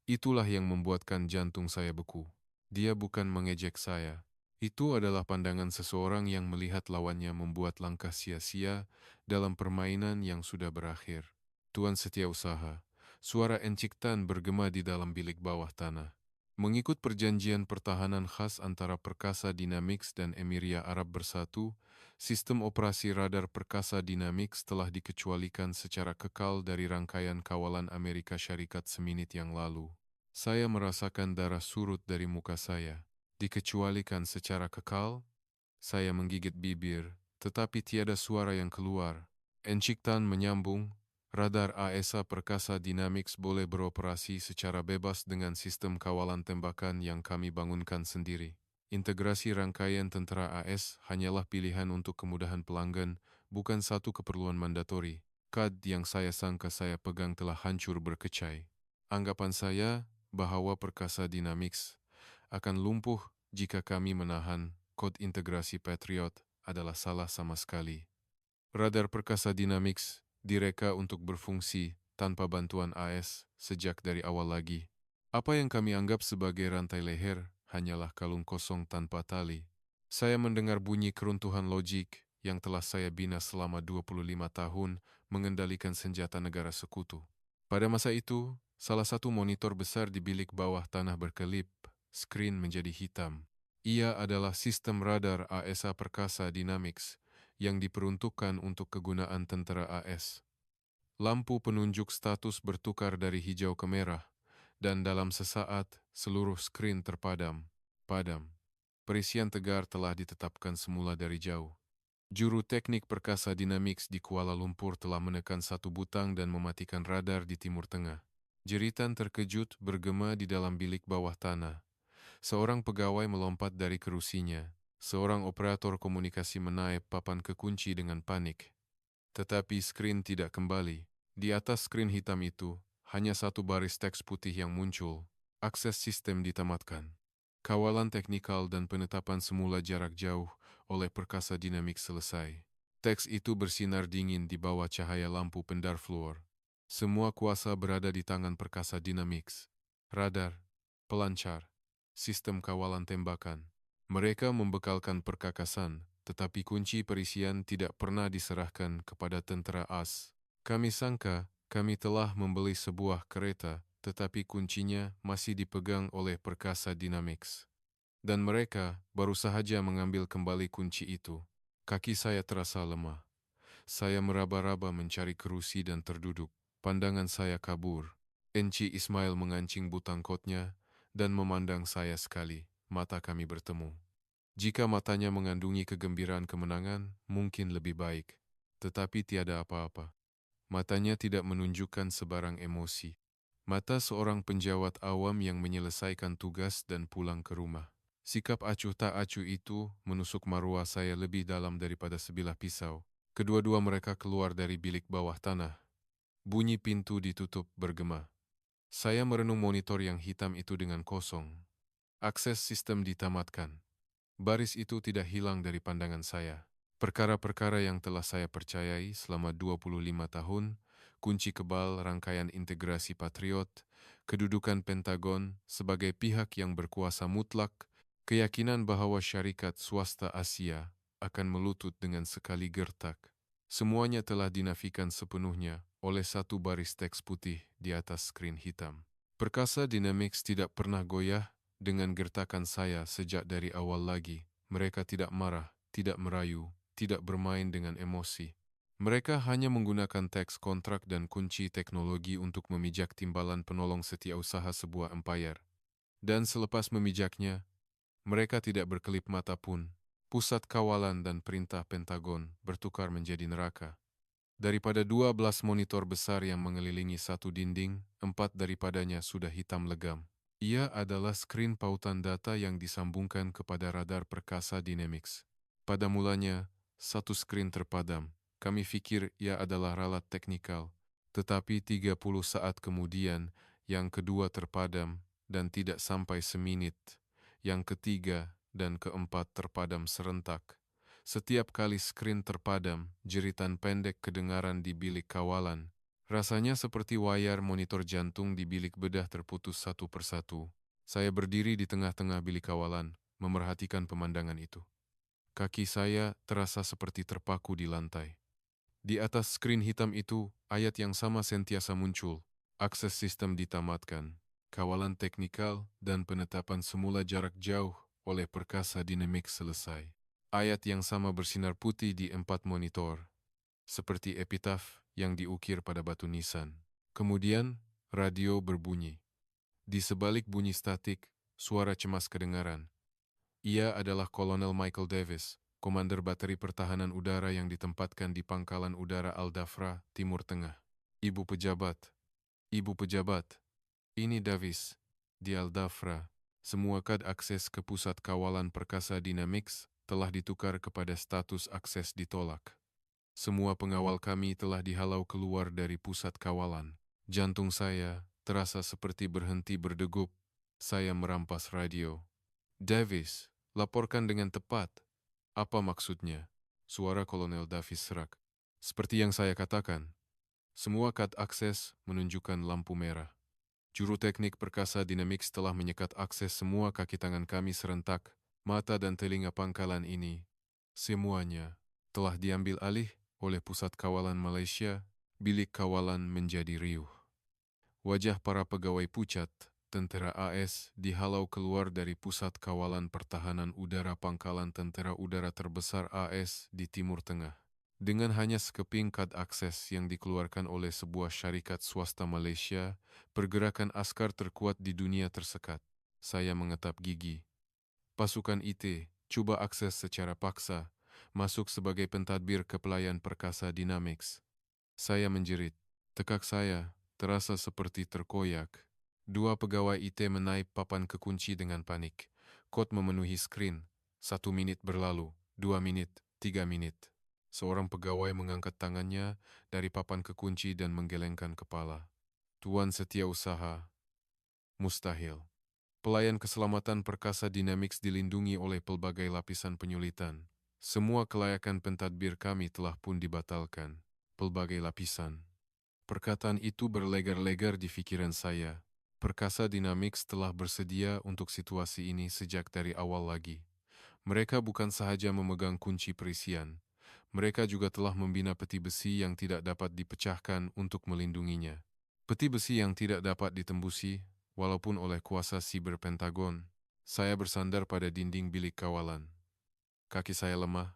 Speaker 1: Itulah yang membuatkan jantung saya beku. Dia bukan mengejek saya. Itu adalah pandangan seseorang yang melihat lawannya membuat langkah sia-sia dalam permainan yang sudah berakhir. Tuan Setiausaha, suara Encik Tan bergema di dalam bilik bawah tanah. Mengikut perjanjian pertahanan khas antara Perkasa Dynamics dan Emiria Arab Bersatu, sistem operasi radar Perkasa Dynamics telah dikecualikan secara kekal dari rangkaian kawalan Amerika Syarikat seminit yang lalu. Saya merasakan darah surut dari muka saya. Dikecualikan secara kekal? Saya menggigit bibir, tetapi tiada suara yang keluar. Encik Tan menyambung, radar AESA Perkasa Dynamics boleh beroperasi secara bebas dengan sistem kawalan tembakan yang kami bangunkan sendiri. Integrasi rangkaian tentara AS hanyalah pilihan untuk kemudahan pelanggan, bukan satu keperluan mandatori. Kad yang saya sangka saya pegang telah hancur berkecai. Anggapan saya bahwa Perkasa Dynamics akan lumpuh jika kami menahan kod integrasi Patriot adalah salah sama sekali. Radar Perkasa Dynamics direka untuk berfungsi tanpa bantuan AS sejak dari awal lagi. Apa yang kami anggap sebagai rantai leher hanyalah kalung kosong tanpa tali. Saya mendengar bunyi keruntuhan logik yang telah saya bina selama 25 tahun mengendalikan senjata negara sekutu. Pada masa itu, salah satu monitor besar di bilik bawah tanah berkelip, skrin menjadi hitam. Ia adalah sistem radar AESA Perkasa Dynamics yang diperuntukkan untuk kegunaan tentara AS. Lampu penunjuk status bertukar dari hijau ke merah, dan dalam sesaat seluruh skrin terpadam. Padam. Perisian tegar telah ditetapkan semula dari jauh. Juru teknik Perkasa Dynamics di Kuala Lumpur telah menekan satu butang dan mematikan radar di Timur Tengah. Jeritan terkejut bergema di dalam bilik bawah tanah. Seorang pegawai melompat dari kerusinya. Seorang operator komunikasi menaip papan kekunci dengan panik. Tetapi skrin tidak kembali. Di atas skrin hitam itu, hanya satu baris teks putih yang muncul. Akses sistem ditamatkan. Kawalan teknikal dan penetapan semula jarak jauh oleh Perkasa Dynamics selesai. Teks itu bersinar dingin di bawah cahaya lampu pendar fluor. Semua kuasa berada di tangan Perkasa Dynamics. Radar, pelancar, sistem kawalan tembakan. Mereka membekalkan perkakasan, tetapi kunci perisian tidak pernah diserahkan kepada tentara AS. Kami sangka kami telah membeli sebuah kereta, tetapi kuncinya masih dipegang oleh Perkasa Dynamics. Dan mereka baru sahaja mengambil kembali kunci itu. Kaki saya terasa lemah. Saya meraba-raba mencari kerusi dan terduduk. Pandangan saya kabur. Enci Ismail mengancing butang kotnya dan memandang saya sekali. Mata kami bertemu. Jika matanya mengandungi kegembiraan kemenangan, mungkin lebih baik. Tetapi tiada apa-apa. Matanya tidak menunjukkan sebarang emosi. Mata seorang penjawat awam yang menyelesaikan tugas dan pulang ke rumah. Sikap acuh tak acuh itu menusuk maruah saya lebih dalam daripada sebilah pisau. Kedua-dua mereka keluar dari bilik bawah tanah. Bunyi pintu ditutup bergema. Saya merenung monitor yang hitam itu dengan kosong. Akses sistem ditamatkan. Baris itu tidak hilang dari pandangan saya. Perkara-perkara yang telah saya percayai selama 25 tahun, kunci kebal rangkaian integrasi Patriot, kedudukan Pentagon sebagai pihak yang berkuasa mutlak, keyakinan bahwa syarikat swasta Asia akan melutut dengan sekali gertak. Semuanya telah dinafikan sepenuhnya oleh satu baris teks putih di atas skrin hitam. Perkasa Dynamics tidak pernah goyah dengan gertakan saya sejak dari awal lagi. Mereka tidak marah, tidak merayu, tidak bermain dengan emosi. Mereka hanya menggunakan teks kontrak dan kunci teknologi untuk memijak timbalan penolong setiausaha sebuah empayar. Dan selepas memijaknya, mereka tidak berkelip mata pun. Pusat kawalan dan perintah Pentagon bertukar menjadi neraka. Daripada 12 monitor besar yang mengelilingi satu dinding, 4 daripadanya sudah hitam legam. Ia adalah skrin pautan data yang disambungkan kepada radar perkasa Dynamics. Pada mulanya, satu skrin terpadam. Kami fikir ia adalah ralat teknikal. Tetapi 30 saat kemudian, yang kedua terpadam dan tidak sampai seminit. Yang ketiga dan keempat terpadam serentak. Setiap kali skrin terpadam, jeritan pendek kedengaran di bilik kawalan. Rasanya seperti wayar monitor jantung di bilik bedah terputus satu persatu. Saya berdiri di tengah-tengah bilik kawalan, memerhatikan pemandangan itu. Kaki saya terasa seperti terpaku di lantai. Di atas skrin hitam itu, ayat yang sama sentiasa muncul. Akses sistem ditamatkan. Kawalan teknikal dan penetapan semula jarak jauh oleh perkasa Dynamics selesai. Ayat yang sama bersinar putih di 4 monitor, seperti epitaf yang diukir pada batu nisan. Kemudian, radio berbunyi. Di sebalik bunyi statik, suara cemas kedengaran. Ia adalah Kolonel Michael Davis, komander bateri pertahanan udara yang ditempatkan di Pangkalan Udara Al-Dhafra, Timur Tengah. Ibu pejabat, ini Davis, di Al-Dhafra. Semua kad akses ke pusat kawalan perkasa Dynamics telah ditukar kepada status akses ditolak. Semua pengawal kami telah dihalau keluar dari pusat kawalan. Jantung saya terasa seperti berhenti berdegup. Saya merampas radio. Davis, laporkan dengan tepat. Apa maksudnya? Suara Kolonel Davis serak. Seperti yang saya katakan, semua kad akses menunjukkan lampu merah. Juru teknik perkasa Dynamics telah menyekat akses semua kaki tangan kami serentak. Mata dan telinga pangkalan ini, semuanya telah diambil alih oleh Pusat Kawalan Malaysia. Bilik kawalan menjadi riuh. Wajah para pegawai pucat, tentera AS, dihalau keluar dari Pusat Kawalan Pertahanan Udara Pangkalan Tentera Udara terbesar AS di Timur Tengah. Dengan hanya sekeping kad akses yang dikeluarkan oleh sebuah syarikat swasta Malaysia, pergerakan askar terkuat di dunia tersekat. Saya mengetap gigi. Pasukan IT cuba akses secara paksa, masuk sebagai pentadbir ke pelayan perkasa Dynamics. Saya menjerit. Tekak saya terasa seperti terkoyak. 2 pegawai IT menaip papan kekunci dengan panik. Kod memenuhi skrin. 1 menit berlalu, 2 menit, 3 menit. Seorang pegawai mengangkat tangannya dari papan kekunci dan menggelengkan kepala. Tuan Setiausaha, mustahil. Pelayan keselamatan perkasa Dynamics dilindungi oleh pelbagai lapisan penyulitan. Semua kelayakan pentadbir kami telah pun dibatalkan. Pelbagai lapisan. Perkataan itu berlegar-legar di pikiran saya. Perkasa Dynamics telah bersedia untuk situasi ini sejak dari awal lagi. Mereka bukan sahaja memegang kunci perisian. Mereka juga telah membina peti besi yang tidak dapat dipecahkan untuk melindunginya. Peti besi yang tidak dapat ditembusi, walaupun oleh kuasa siber Pentagon. Saya bersandar pada dinding bilik kawalan. Kaki saya lemah.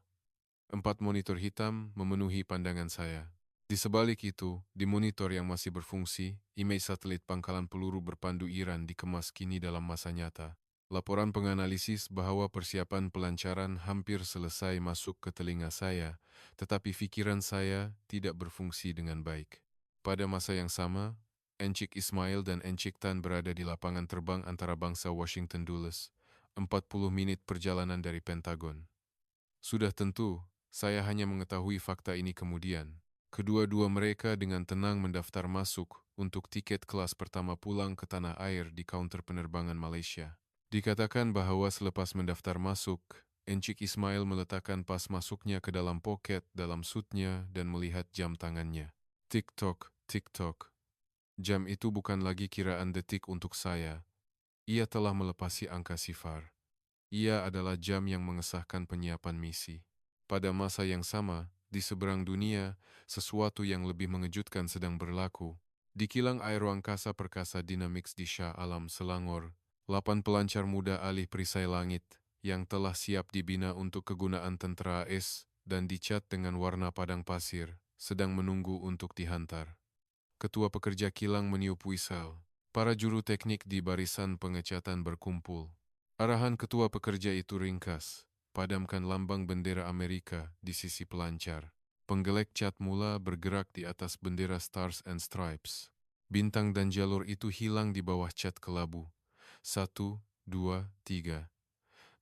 Speaker 1: 4 monitor hitam memenuhi pandangan saya. Di sebalik itu, di monitor yang masih berfungsi, imej satelit pangkalan peluru berpandu Iran dikemas kini dalam masa nyata. Laporan penganalisis bahwa persiapan pelancaran hampir selesai masuk ke telinga saya, tetapi pikiran saya tidak berfungsi dengan baik. Pada masa yang sama, Encik Ismail dan Encik Tan berada di lapangan terbang antarabangsa Washington Dulles, 40 menit perjalanan dari Pentagon. Sudah tentu, saya hanya mengetahui fakta ini kemudian. Kedua-dua mereka dengan tenang mendaftar masuk untuk tiket kelas pertama pulang ke tanah air di kaunter penerbangan Malaysia. Dikatakan bahwa selepas mendaftar masuk, Encik Ismail meletakkan pas masuknya ke dalam poket dalam sutnya dan melihat jam tangannya. Tik-tok, tik-tok. Jam itu bukan lagi kiraan detik untuk saya. Ia telah melepasi angka sifar. Ia adalah jam yang mengesahkan penyiapan misi. Pada masa yang sama, di seberang dunia, sesuatu yang lebih mengejutkan sedang berlaku. Di kilang aeroangkasa perkasa Dynamics di Shah Alam, Selangor, 8 pelancar muda alih perisai langit yang telah siap dibina untuk kegunaan tentara AS dan dicat dengan warna padang pasir, sedang menunggu untuk dihantar. Ketua pekerja kilang meniup whistle. Para juru teknik di barisan pengecatan berkumpul. Arahan ketua pekerja itu ringkas. Padamkan lambang bendera Amerika di sisi pelancar. Penggelek cat mula bergerak di atas bendera Stars and Stripes. Bintang dan jalur itu hilang di bawah cat kelabu. 1, 2, 3.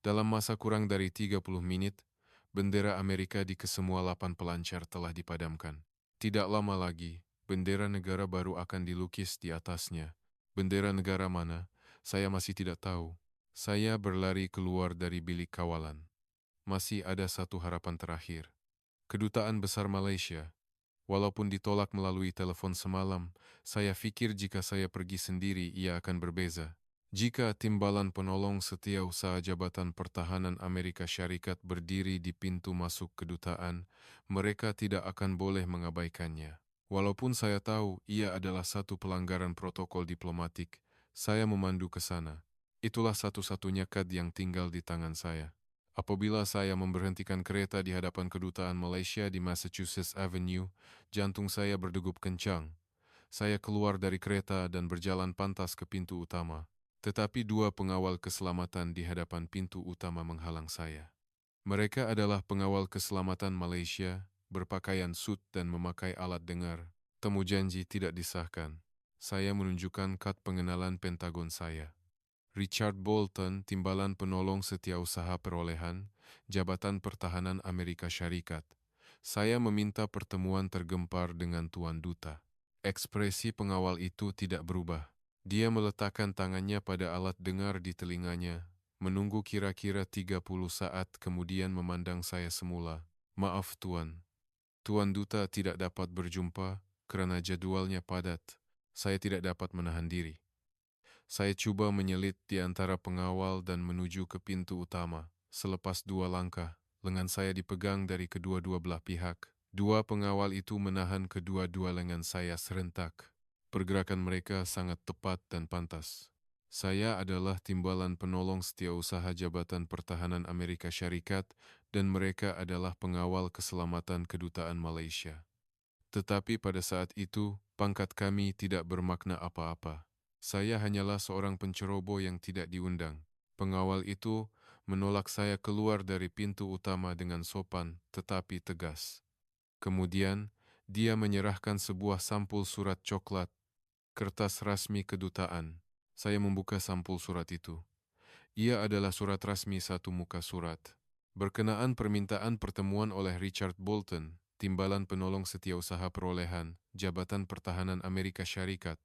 Speaker 1: Dalam masa kurang dari 30 menit, bendera Amerika di kesemua 8 pelancar telah dipadamkan. Tidak lama lagi, bendera negara baru akan dilukis di atasnya. Bendera negara mana? Saya masih tidak tahu. Saya berlari keluar dari bilik kawalan. Masih ada satu harapan terakhir. Kedutaan Besar Malaysia. Walaupun ditolak melalui telepon semalam, saya pikir jika saya pergi sendiri ia akan berbeza. Jika timbalan penolong setiausaha Jabatan Pertahanan Amerika Syarikat berdiri di pintu masuk kedutaan, mereka tidak akan boleh mengabaikannya. Walaupun saya tahu ia adalah satu pelanggaran protokol diplomatik, saya memandu ke sana. Itulah satu-satunya kad yang tinggal di tangan saya. Apabila saya memberhentikan kereta di hadapan kedutaan Malaysia di Massachusetts Avenue, jantung saya berdegup kencang. Saya keluar dari kereta dan berjalan pantas ke pintu utama. Tetapi 2 pengawal keselamatan di hadapan pintu utama menghalang saya. Mereka adalah pengawal keselamatan Malaysia, berpakaian sut dan memakai alat dengar. Temu janji tidak disahkan. Saya menunjukkan kad pengenalan Pentagon saya. Richard Bolton, Timbalan Penolong Setiausaha Perolehan, Jabatan Pertahanan Amerika Syarikat. Saya meminta pertemuan tergempar dengan Tuan Duta. Ekspresi pengawal itu tidak berubah. Dia meletakkan tangannya pada alat dengar di telinganya, menunggu kira-kira 30 saat kemudian memandang saya semula. Maaf Tuan. Tuan Duta tidak dapat berjumpa kerana jadwalnya padat. Saya tidak dapat menahan diri. Saya cuba menyelit di antara pengawal dan menuju ke pintu utama. Selepas 2 langkah, lengan saya dipegang dari kedua-dua belah pihak. 2 pengawal itu menahan kedua-dua lengan saya serentak. Pergerakan mereka sangat tepat dan pantas. Saya adalah timbalan penolong setiausaha Jabatan Pertahanan Amerika Syarikat dan mereka adalah pengawal keselamatan kedutaan Malaysia. Tetapi pada saat itu, pangkat kami tidak bermakna apa-apa. Saya hanyalah seorang penceroboh yang tidak diundang. Pengawal itu menolak saya keluar dari pintu utama dengan sopan tetapi tegas. Kemudian, dia menyerahkan sebuah sampul surat coklat, kertas rasmi kedutaan. Saya membuka sampul surat itu. Ia adalah surat rasmi satu muka surat. Berkenaan permintaan pertemuan oleh Richard Bolton, Timbalan Penolong Setiausaha Perolehan, Jabatan Pertahanan Amerika Syarikat,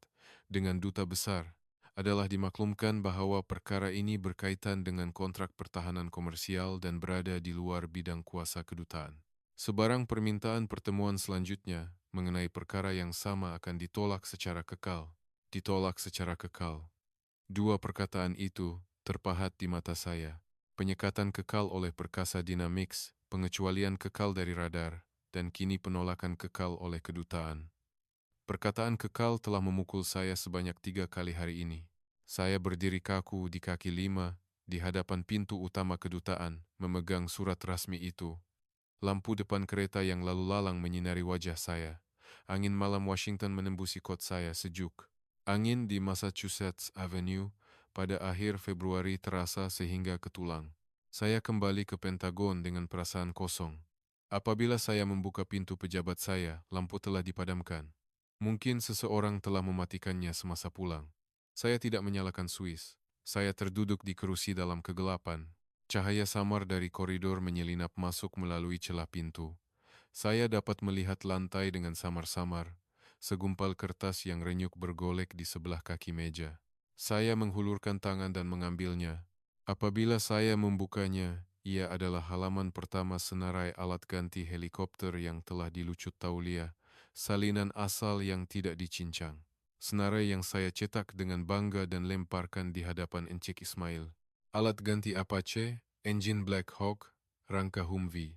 Speaker 1: dengan Duta Besar, adalah dimaklumkan bahawa perkara ini berkaitan dengan kontrak pertahanan komersial dan berada di luar bidang kuasa kedutaan. Sebarang permintaan pertemuan selanjutnya mengenai perkara yang sama akan ditolak secara kekal. Ditolak secara kekal. 2 perkataan itu terpahat di mata saya. Penyekatan kekal oleh perkasa Dynamics, pengecualian kekal dari radar, dan kini penolakan kekal oleh kedutaan. Perkataan kekal telah memukul saya sebanyak 3 kali hari ini. Saya berdiri kaku di kaki 5, di hadapan pintu utama kedutaan, memegang surat rasmi itu. Lampu depan kereta yang lalu lalang menyinari wajah saya. Angin malam Washington menembusi kot saya sejuk. Angin di Massachusetts Avenue pada akhir Februari terasa sehingga ke tulang. Saya kembali ke Pentagon dengan perasaan kosong. Apabila saya membuka pintu pejabat saya, lampu telah dipadamkan. Mungkin seseorang telah mematikannya semasa pulang. Saya tidak menyalakan Swiss. Saya terduduk di kerusi dalam kegelapan. Cahaya samar dari koridor menyelinap masuk melalui celah pintu. Saya dapat melihat lantai dengan samar-samar, segumpal kertas yang renyuk bergolek di sebelah kaki meja. Saya menghulurkan tangan dan mengambilnya. Apabila saya membukanya, ia adalah halaman pertama senarai alat ganti helikopter yang telah dilucut tauliah, salinan asal yang tidak dicincang. Senarai yang saya cetak dengan bangga dan lemparkan di hadapan Encik Ismail. Alat ganti Apache, engine Black Hawk, rangka Humvee.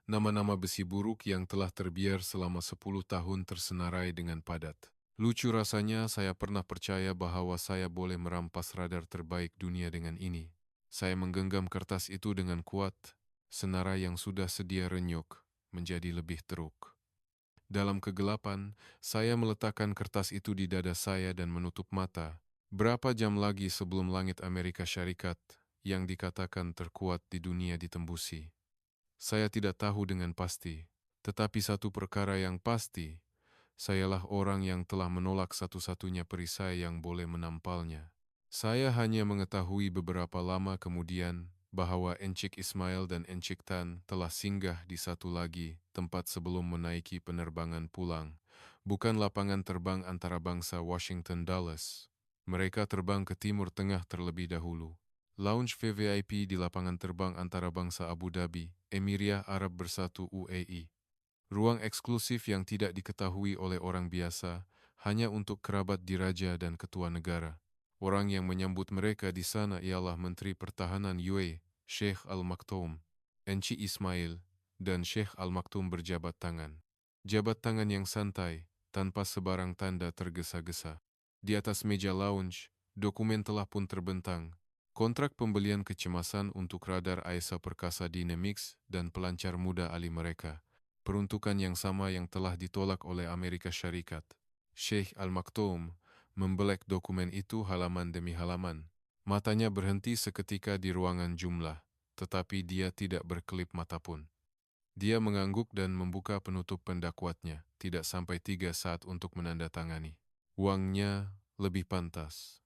Speaker 1: Nama-nama besi buruk yang telah terbiar selama 10 tahun tersenarai dengan padat. Lucu rasanya saya pernah percaya bahwa saya boleh merampas radar terbaik dunia dengan ini. Saya menggenggam kertas itu dengan kuat, senarai yang sudah sedia renyuk menjadi lebih teruk. Dalam kegelapan, saya meletakkan kertas itu di dada saya dan menutup mata. Berapa jam lagi sebelum langit Amerika Syarikat yang dikatakan terkuat di dunia ditembusi? Saya tidak tahu dengan pasti, tetapi satu perkara yang pasti, sayalah orang yang telah menolak satu-satunya perisai yang boleh menampalnya. Saya hanya mengetahui beberapa lama kemudian bahwa Encik Ismail dan Encik Tan telah singgah di satu lagi tempat sebelum menaiki penerbangan pulang, bukan lapangan terbang antara bangsa Washington Dallas. Mereka terbang ke Timur Tengah terlebih dahulu. Lounge VVIP di lapangan terbang antara bangsa Abu Dhabi, Emiria Arab Bersatu UAE. Ruang eksklusif yang tidak diketahui oleh orang biasa, hanya untuk kerabat diraja dan ketua negara. Orang yang menyambut mereka di sana ialah Menteri Pertahanan UAE, Sheikh Al-Maktoum, Encik Ismail, dan Sheikh Al-Maktoum berjabat tangan. Jabat tangan yang santai, tanpa sebarang tanda tergesa-gesa. Di atas meja lounge, dokumen telah pun terbentang. Kontrak pembelian kecemasan untuk radar AESA Perkasa Dynamics dan pelancar muda ahli mereka. Peruntukan yang sama yang telah ditolak oleh Amerika Syarikat. Sheikh Al-Maktoum membelek dokumen itu halaman demi halaman. Matanya berhenti seketika di ruangan jumlah, tetapi dia tidak berkelip mata pun. Dia mengangguk dan membuka penutup pendakwatnya, tidak sampai 3 saat untuk menandatangani. Uangnya lebih pantas.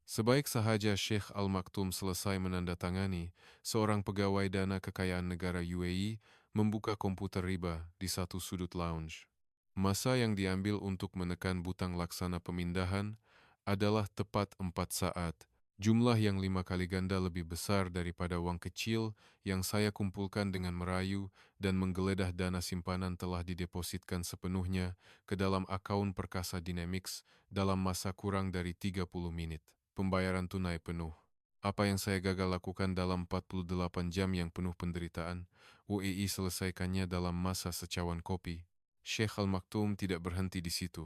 Speaker 1: Sebaik sahaja Sheikh Al-Maktoum selesai menandatangani, seorang pegawai dana kekayaan negara UAE membuka komputer riba di satu sudut lounge. Masa yang diambil untuk menekan butang laksana pemindahan adalah tepat 4 saat, jumlah yang 5 kali ganda lebih besar daripada uang kecil yang saya kumpulkan dengan merayu dan menggeledah dana simpanan telah didepositkan sepenuhnya ke dalam akaun Perkasa Dynamics dalam masa kurang dari 30 menit. Pembayaran tunai penuh. Apa yang saya gagal lakukan dalam 48 jam yang penuh penderitaan, UAE selesaikannya dalam masa secawan kopi. Sheikh Al-Maktoum tidak berhenti di situ.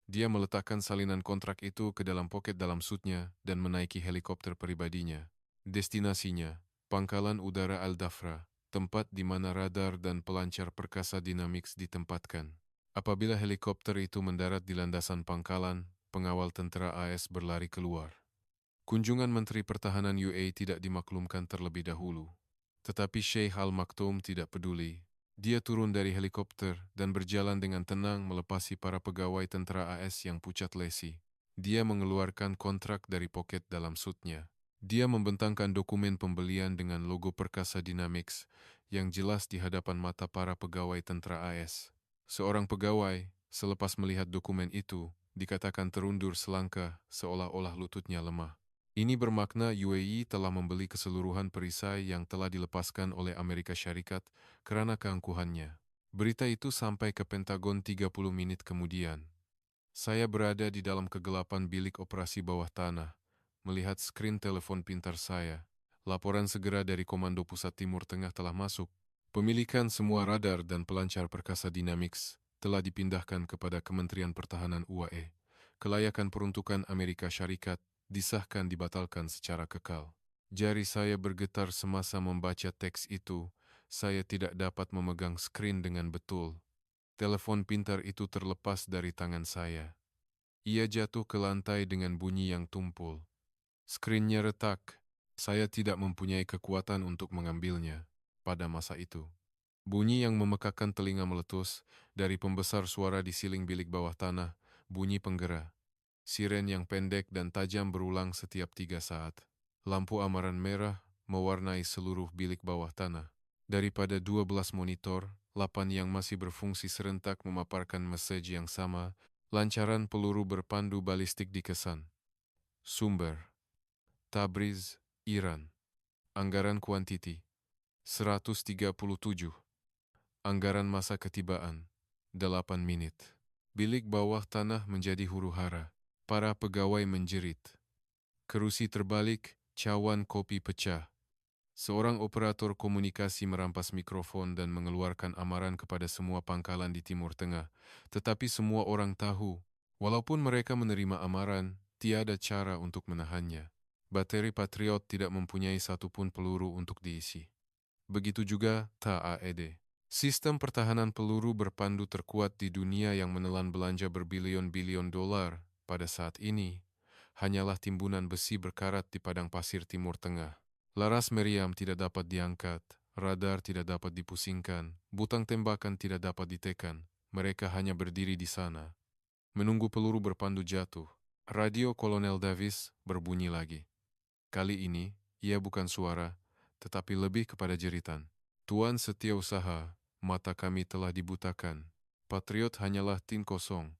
Speaker 1: Dia meletakkan salinan kontrak itu ke dalam poket dalam sutnya dan menaiki helikopter pribadinya. Destinasinya, Pangkalan Udara Al-Dhafra, tempat di mana radar dan pelancar Perkasa Dynamics ditempatkan. Apabila helikopter itu mendarat di landasan pangkalan, pengawal tentara AS berlari keluar. Kunjungan Menteri Pertahanan UAE tidak dimaklumkan terlebih dahulu. Tetapi Sheikh Al-Maktoum tidak peduli. Dia turun dari helikopter dan berjalan dengan tenang melepasi para pegawai tentara AS yang pucat lesi. Dia mengeluarkan kontrak dari poket dalam sutnya. Dia membentangkan dokumen pembelian dengan logo Perkasa Dynamics yang jelas di hadapan mata para pegawai tentara AS. Seorang pegawai, selepas melihat dokumen itu, dikatakan terundur selangkah seolah-olah lututnya lemah. Ini bermakna UAE telah membeli keseluruhan perisai yang telah dilepaskan oleh Amerika Syarikat karena keangkuhannya. Berita itu sampai ke Pentagon 30 menit kemudian. Saya berada di dalam kegelapan bilik operasi bawah tanah, melihat skrin telepon pintar saya. Laporan segera dari Komando Pusat Timur Tengah telah masuk. Pemilikan semua radar dan pelancar Perkasa Dynamics telah dipindahkan kepada Kementerian Pertahanan UAE. Kelayakan peruntukan Amerika Syarikat disahkan dibatalkan secara kekal. Jari saya bergetar semasa membaca teks itu. Saya tidak dapat memegang skrin dengan betul. Telepon pintar itu terlepas dari tangan saya. Ia jatuh ke lantai dengan bunyi yang tumpul. Skrinnya retak. Saya tidak mempunyai kekuatan untuk mengambilnya pada masa itu. Bunyi yang memekakkan telinga meletus dari pembesar suara di siling bilik bawah tanah, bunyi penggera. Siren yang pendek dan tajam berulang setiap 3 saat. Lampu amaran merah mewarnai seluruh bilik bawah tanah. Daripada 12 monitor, 8 yang masih berfungsi serentak memaparkan mesej yang sama, lancaran peluru berpandu balistik dikesan. Sumber: Tabriz, Iran. Anggaran kuantiti: 137. Anggaran masa ketibaan: 8 menit. Bilik bawah tanah menjadi huru-hara. Para pegawai menjerit. Kerusi terbalik, cawan kopi pecah. Seorang operator komunikasi merampas mikrofon dan mengeluarkan amaran kepada semua pangkalan di Timur Tengah. Tetapi semua orang tahu, walaupun mereka menerima amaran, tiada cara untuk menahannya. Bateri Patriot tidak mempunyai satupun peluru untuk diisi. Begitu juga TAED. Sistem pertahanan peluru berpandu terkuat di dunia yang menelan belanja berbilion-bilion dolar pada saat ini hanyalah timbunan besi berkarat di padang pasir Timur Tengah. Laras meriam tidak dapat diangkat, radar tidak dapat dipusingkan, butang tembakan tidak dapat ditekan. Mereka hanya berdiri di sana, menunggu peluru berpandu jatuh. Radio Kolonel Davis berbunyi lagi. Kali ini, ia bukan suara, tetapi lebih kepada jeritan. Tuan Setiausaha, mata kami telah dibutakan. Patriot hanyalah tim kosong.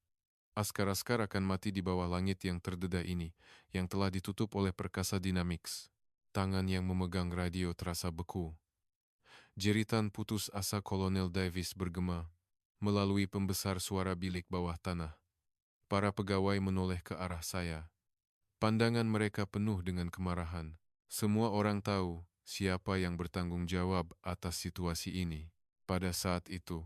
Speaker 1: Askar-askar akan mati di bawah langit yang terdedah ini, yang telah ditutup oleh perkasa Dynamics. Tangan yang memegang radio terasa beku. Jeritan putus asa Kolonel Davis bergema melalui pembesar suara bilik bawah tanah. Para pegawai menoleh ke arah saya. Pandangan mereka penuh dengan kemarahan. Semua orang tahu siapa yang bertanggung jawab atas situasi ini. Pada saat itu,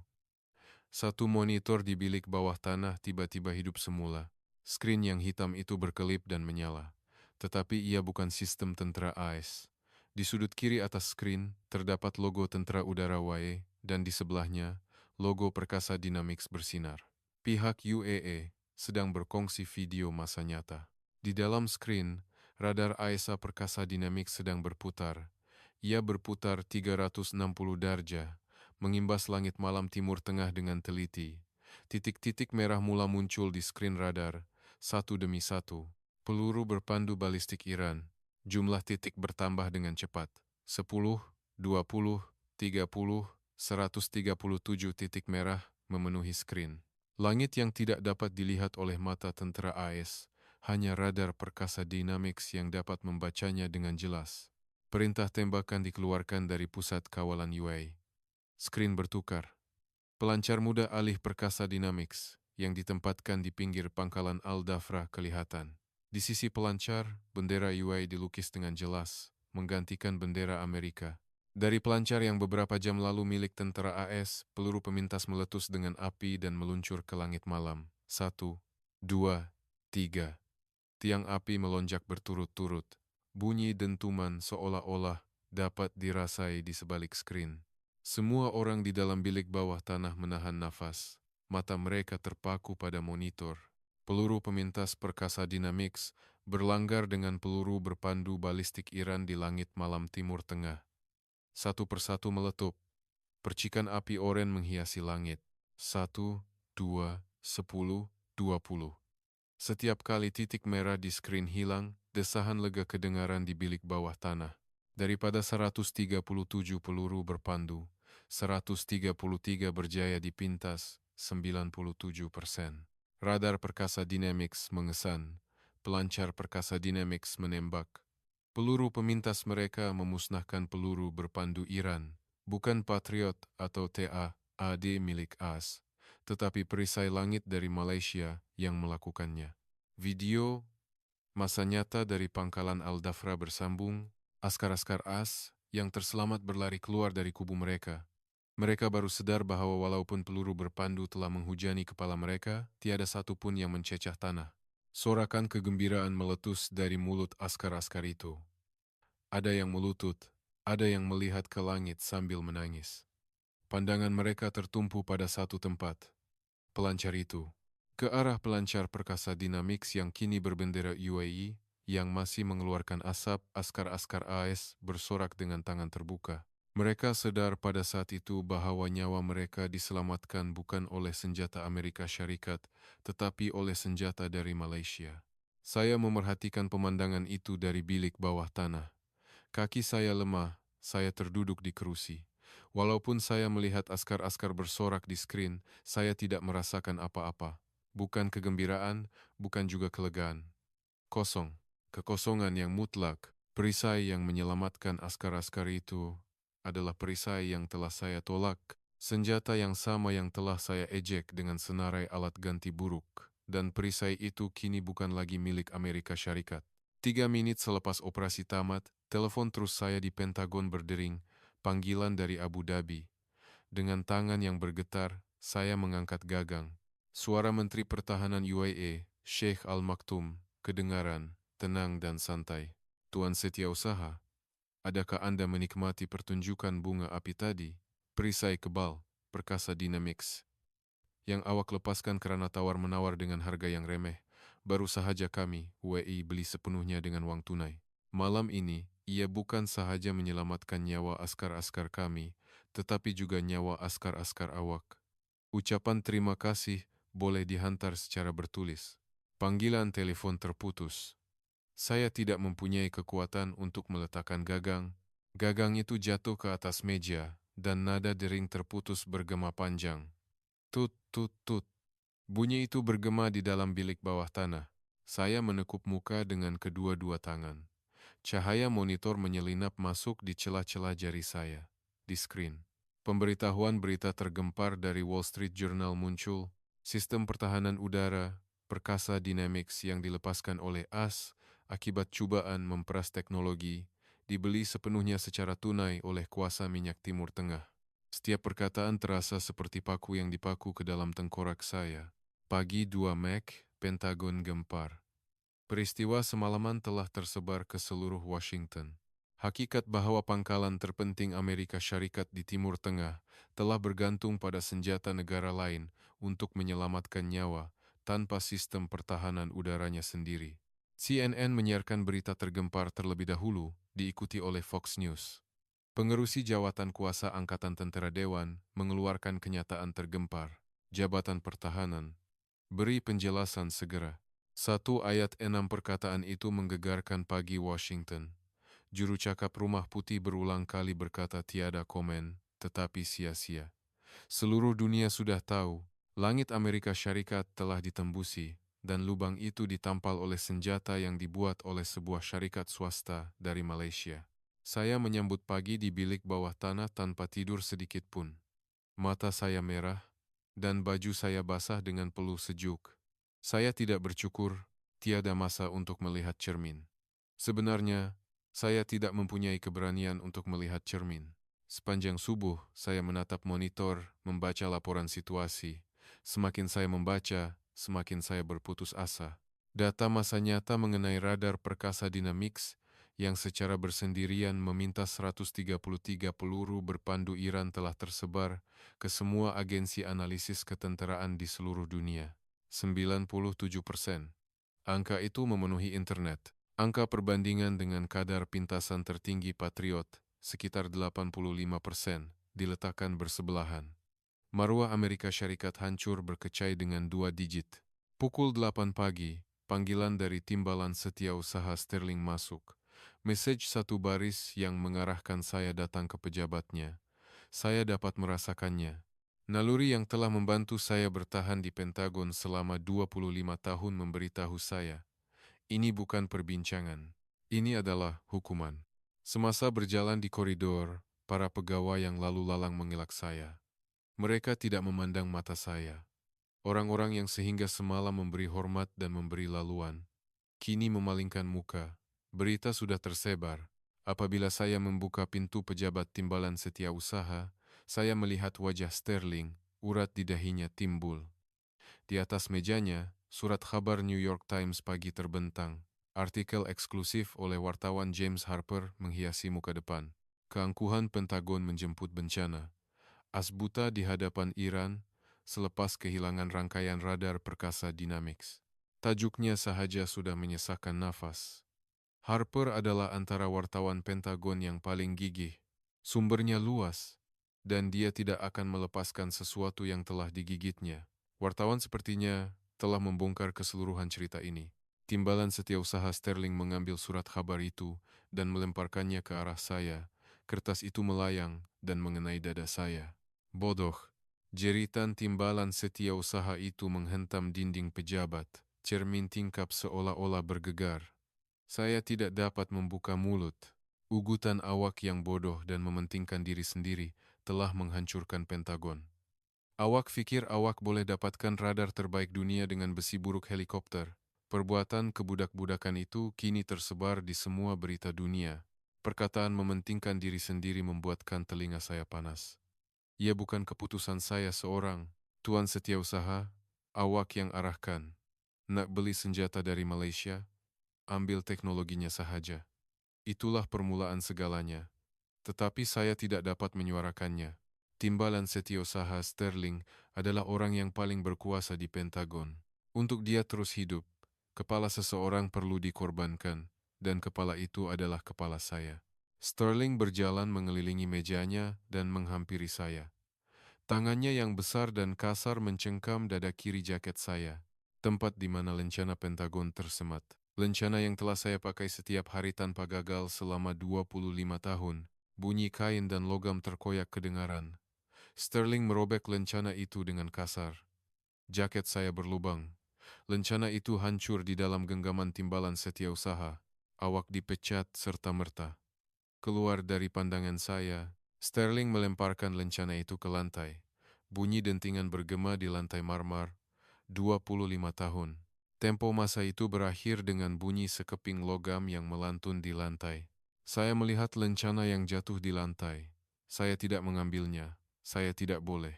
Speaker 1: satu monitor di bilik bawah tanah tiba-tiba hidup semula. Skrin yang hitam itu berkelip dan menyala. Tetapi ia bukan sistem tentara AS. Di sudut kiri atas skrin terdapat logo tentara udara WAE dan di sebelahnya logo Perkasa Dynamics bersinar. Pihak UAE sedang berkongsi video masa nyata. Di dalam skrin, radar AESA Perkasa Dynamics sedang berputar. Ia berputar 360 darjah, mengimbas langit malam Timur Tengah dengan teliti. Titik-titik merah mula muncul di skrin radar, satu demi satu. Peluru berpandu balistik Iran. Jumlah titik bertambah dengan cepat. 10, 20, 30, 137 titik merah memenuhi skrin. Langit yang tidak dapat dilihat oleh mata tentara AS, hanya radar Perkasa Dynamics yang dapat membacanya dengan jelas. Perintah tembakan dikeluarkan dari pusat kawalan UAE. Skrin bertukar. Pelancar muda alih Perkasa Dynamics yang ditempatkan di pinggir pangkalan Al-Dafra kelihatan. Di sisi pelancar, bendera UAE dilukis dengan jelas, menggantikan bendera Amerika. Dari pelancar yang beberapa jam lalu milik tentara AS, peluru pemintas meletus dengan api dan meluncur ke langit malam. 1, 2, 3. Tiang api melonjak berturut-turut. Bunyi dentuman seolah-olah dapat dirasai di sebalik skrin. Semua orang di dalam bilik bawah tanah menahan nafas. Mata mereka terpaku pada monitor. Peluru pemintas Perkasa Dynamics berlanggar dengan peluru berpandu balistik Iran di langit malam Timur Tengah. Satu persatu meletup. Percikan api oren menghiasi langit. 1, 2, 10, 20. Setiap kali titik merah di skrin hilang, desahan lega kedengaran di bilik bawah tanah. Daripada 137 peluru berpandu, 133 berjaya dipintas, 97%. Radar Perkasa Dynamics mengesan, pelancar Perkasa Dynamics menembak. Peluru pemintas mereka memusnahkan peluru berpandu Iran, bukan Patriot atau TAAD milik AS, tetapi perisai langit dari Malaysia yang melakukannya. Video masa nyata dari pangkalan Al-Dafra bersambung. Askar-askar AS yang terselamat berlari keluar dari kubu mereka. Mereka baru sadar bahwa walaupun peluru berpandu telah menghujani kepala mereka, tiada satupun yang mencecah tanah. Sorakan kegembiraan meletus dari mulut askar-askar itu. Ada yang melutut, ada yang melihat ke langit sambil menangis. Pandangan mereka tertumpu pada satu tempat, pelancar itu. Ke arah pelancar perkasa Dynamics yang kini berbendera UAE, yang masih mengeluarkan asap, askar-askar AS bersorak dengan tangan terbuka. Mereka sadar pada saat itu bahwa nyawa mereka diselamatkan bukan oleh senjata Amerika Syarikat, tetapi oleh senjata dari Malaysia. Saya memerhatikan pemandangan itu dari bilik bawah tanah. Kaki saya lemah, saya terduduk di kerusi. Walaupun saya melihat askar-askar bersorak di skrin, saya tidak merasakan apa-apa. Bukan kegembiraan, bukan juga kelegaan. Kosong. Kekosongan yang mutlak. Perisai yang menyelamatkan askar-askar itu adalah perisai yang telah saya tolak. Senjata yang sama yang telah saya ejek dengan senarai alat ganti buruk. Dan perisai itu kini bukan lagi milik Amerika Syarikat. 3 menit selepas operasi tamat, telepon terus saya di Pentagon berdering, panggilan dari Abu Dhabi. Dengan tangan yang bergetar, saya mengangkat gagang. Suara Menteri Pertahanan UAE, Sheikh Al Maktoum, kedengaran, tenang dan santai. Tuan Setiausaha, adakah Anda menikmati pertunjukan bunga api tadi? Perisai kebal, perkasa Dynamics. Yang awak lepaskan kerana tawar-menawar dengan harga yang remeh. Baru sahaja kami, UAE, beli sepenuhnya dengan wang tunai. Malam ini, ia bukan sahaja menyelamatkan nyawa askar-askar kami, tetapi juga nyawa askar-askar awak. Ucapan terima kasih boleh dihantar secara bertulis. Panggilan telepon terputus. Saya tidak mempunyai kekuatan untuk meletakkan gagang. Gagang itu jatuh ke atas meja, dan nada dering terputus bergema panjang. Tut, tut, tut. Bunyi itu bergema di dalam bilik bawah tanah. Saya menekuk muka dengan kedua-dua tangan. Cahaya monitor menyelinap masuk di celah-celah jari saya. Di skrin, pemberitahuan berita tergempar dari Wall Street Journal muncul. Sistem pertahanan udara, perkasa Dynamics yang dilepaskan oleh AS akibat cubaan memperas teknologi, dibeli sepenuhnya secara tunai oleh kuasa minyak Timur Tengah. Setiap perkataan terasa seperti paku yang dipaku ke dalam tengkorak saya. Pagi 2 Mac, Pentagon gempar. Peristiwa semalaman telah tersebar ke seluruh Washington. Hakikat bahwa pangkalan terpenting Amerika Syarikat di Timur Tengah telah bergantung pada senjata negara lain untuk menyelamatkan nyawa tanpa sistem pertahanan udaranya sendiri. CNN menyiarkan berita tergempar terlebih dahulu, diikuti oleh Fox News. Pengerusi jawatan kuasa Angkatan Tentera Dewan mengeluarkan kenyataan tergempar. Jabatan Pertahanan, beri penjelasan segera. 1 ayat 6 perkataan itu menggegarkan pagi Washington. Juru cakap Rumah Putih berulang kali berkata tiada komen, tetapi sia-sia. Seluruh dunia sudah tahu, langit Amerika Syarikat telah ditembusi, dan lubang itu ditampal oleh senjata yang dibuat oleh sebuah syarikat swasta dari Malaysia. Saya menyambut pagi di bilik bawah tanah tanpa tidur sedikit pun. Mata saya merah, dan baju saya basah dengan peluh sejuk. Saya tidak bercukur, tiada masa untuk melihat cermin. Sebenarnya, saya tidak mempunyai keberanian untuk melihat cermin. Sepanjang subuh, saya menatap monitor, membaca laporan situasi. Semakin saya membaca, semakin saya berputus asa. Data masa nyata mengenai radar perkasa Dynamics yang secara bersendirian meminta 133 peluru berpandu Iran telah tersebar ke semua agensi analisis ketenteraan di seluruh dunia. 97%. Angka itu memenuhi internet. Angka perbandingan dengan kadar pintasan tertinggi Patriot, sekitar 85%, diletakkan bersebelahan. Maruah Amerika Syarikat hancur berkecai dengan 2 digit. Pukul 8 pagi, panggilan dari Timbalan Setiausaha Sterling masuk. Mesej satu baris yang mengarahkan saya datang ke pejabatnya. Saya dapat merasakannya. Naluri yang telah membantu saya bertahan di Pentagon selama 25 tahun memberitahu saya, ini bukan perbincangan. Ini adalah hukuman. Semasa berjalan di koridor, para pegawai yang lalu lalang mengelak saya. Mereka tidak memandang mata saya. Orang-orang yang sehingga semalam memberi hormat dan memberi laluan, kini memalingkan muka. Berita sudah tersebar. Apabila saya membuka pintu pejabat Timbalan Setiausaha, saya melihat wajah Sterling, urat di dahinya timbul. Di atas mejanya, surat kabar New York Times pagi terbentang. Artikel eksklusif oleh wartawan James Harper menghiasi muka depan. Keangkuhan Pentagon menjemput bencana. Asbuta di hadapan Iran selepas kehilangan rangkaian radar perkasa Dynamics. Tajuknya sahaja sudah menyesakkan nafas. Harper adalah antara wartawan Pentagon yang paling gigih. Sumbernya luas, dan dia tidak akan melepaskan sesuatu yang telah digigitnya. Wartawan sepertinya telah membongkar keseluruhan cerita ini. Timbalan Setiausaha Sterling mengambil surat kabar itu dan melemparkannya ke arah saya. Kertas itu melayang dan mengenai dada saya. Bodoh. Jeritan Timbalan Setiausaha itu menghentam dinding pejabat. Cermin tingkap seolah-olah bergegar. Saya tidak dapat membuka mulut. Ugutan awak yang bodoh dan mementingkan diri sendiri telah menghancurkan Pentagon. Awak pikir awak boleh dapatkan radar terbaik dunia dengan besi buruk helikopter. Perbuatan kebudak-budakan itu kini tersebar di semua berita dunia. Perkataan mementingkan diri sendiri membuatkan telinga saya panas. Ia bukan keputusan saya seorang. Tuan Setiausaha, awak yang arahkan. Nak beli senjata dari Malaysia, ambil teknologinya sahaja. Itulah permulaan segalanya. Tetapi saya tidak dapat menyuarakannya. Timbalan Setiausaha Sterling adalah orang yang paling berkuasa di Pentagon. Untuk dia terus hidup, kepala seseorang perlu dikorbankan, dan kepala itu adalah kepala saya. Sterling berjalan mengelilingi mejanya dan menghampiri saya. Tangannya yang besar dan kasar mencengkam dada kiri jaket saya, tempat di mana lencana Pentagon tersemat. Lencana yang telah saya pakai setiap hari tanpa gagal selama 25 tahun. Bunyi kain dan logam terkoyak kedengaran. Sterling merobek lencana itu dengan kasar. Jaket saya berlubang. Lencana itu hancur di dalam genggaman Timbalan Setiausaha. Awak dipecat serta-merta. Keluar dari pandangan saya, Sterling melemparkan lencana itu ke lantai. Bunyi dentingan bergema di lantai marmar. 25 tahun. Tempo masa itu berakhir dengan bunyi sekeping logam yang melantun di lantai. Saya melihat lencana yang jatuh di lantai. Saya tidak mengambilnya. Saya tidak boleh.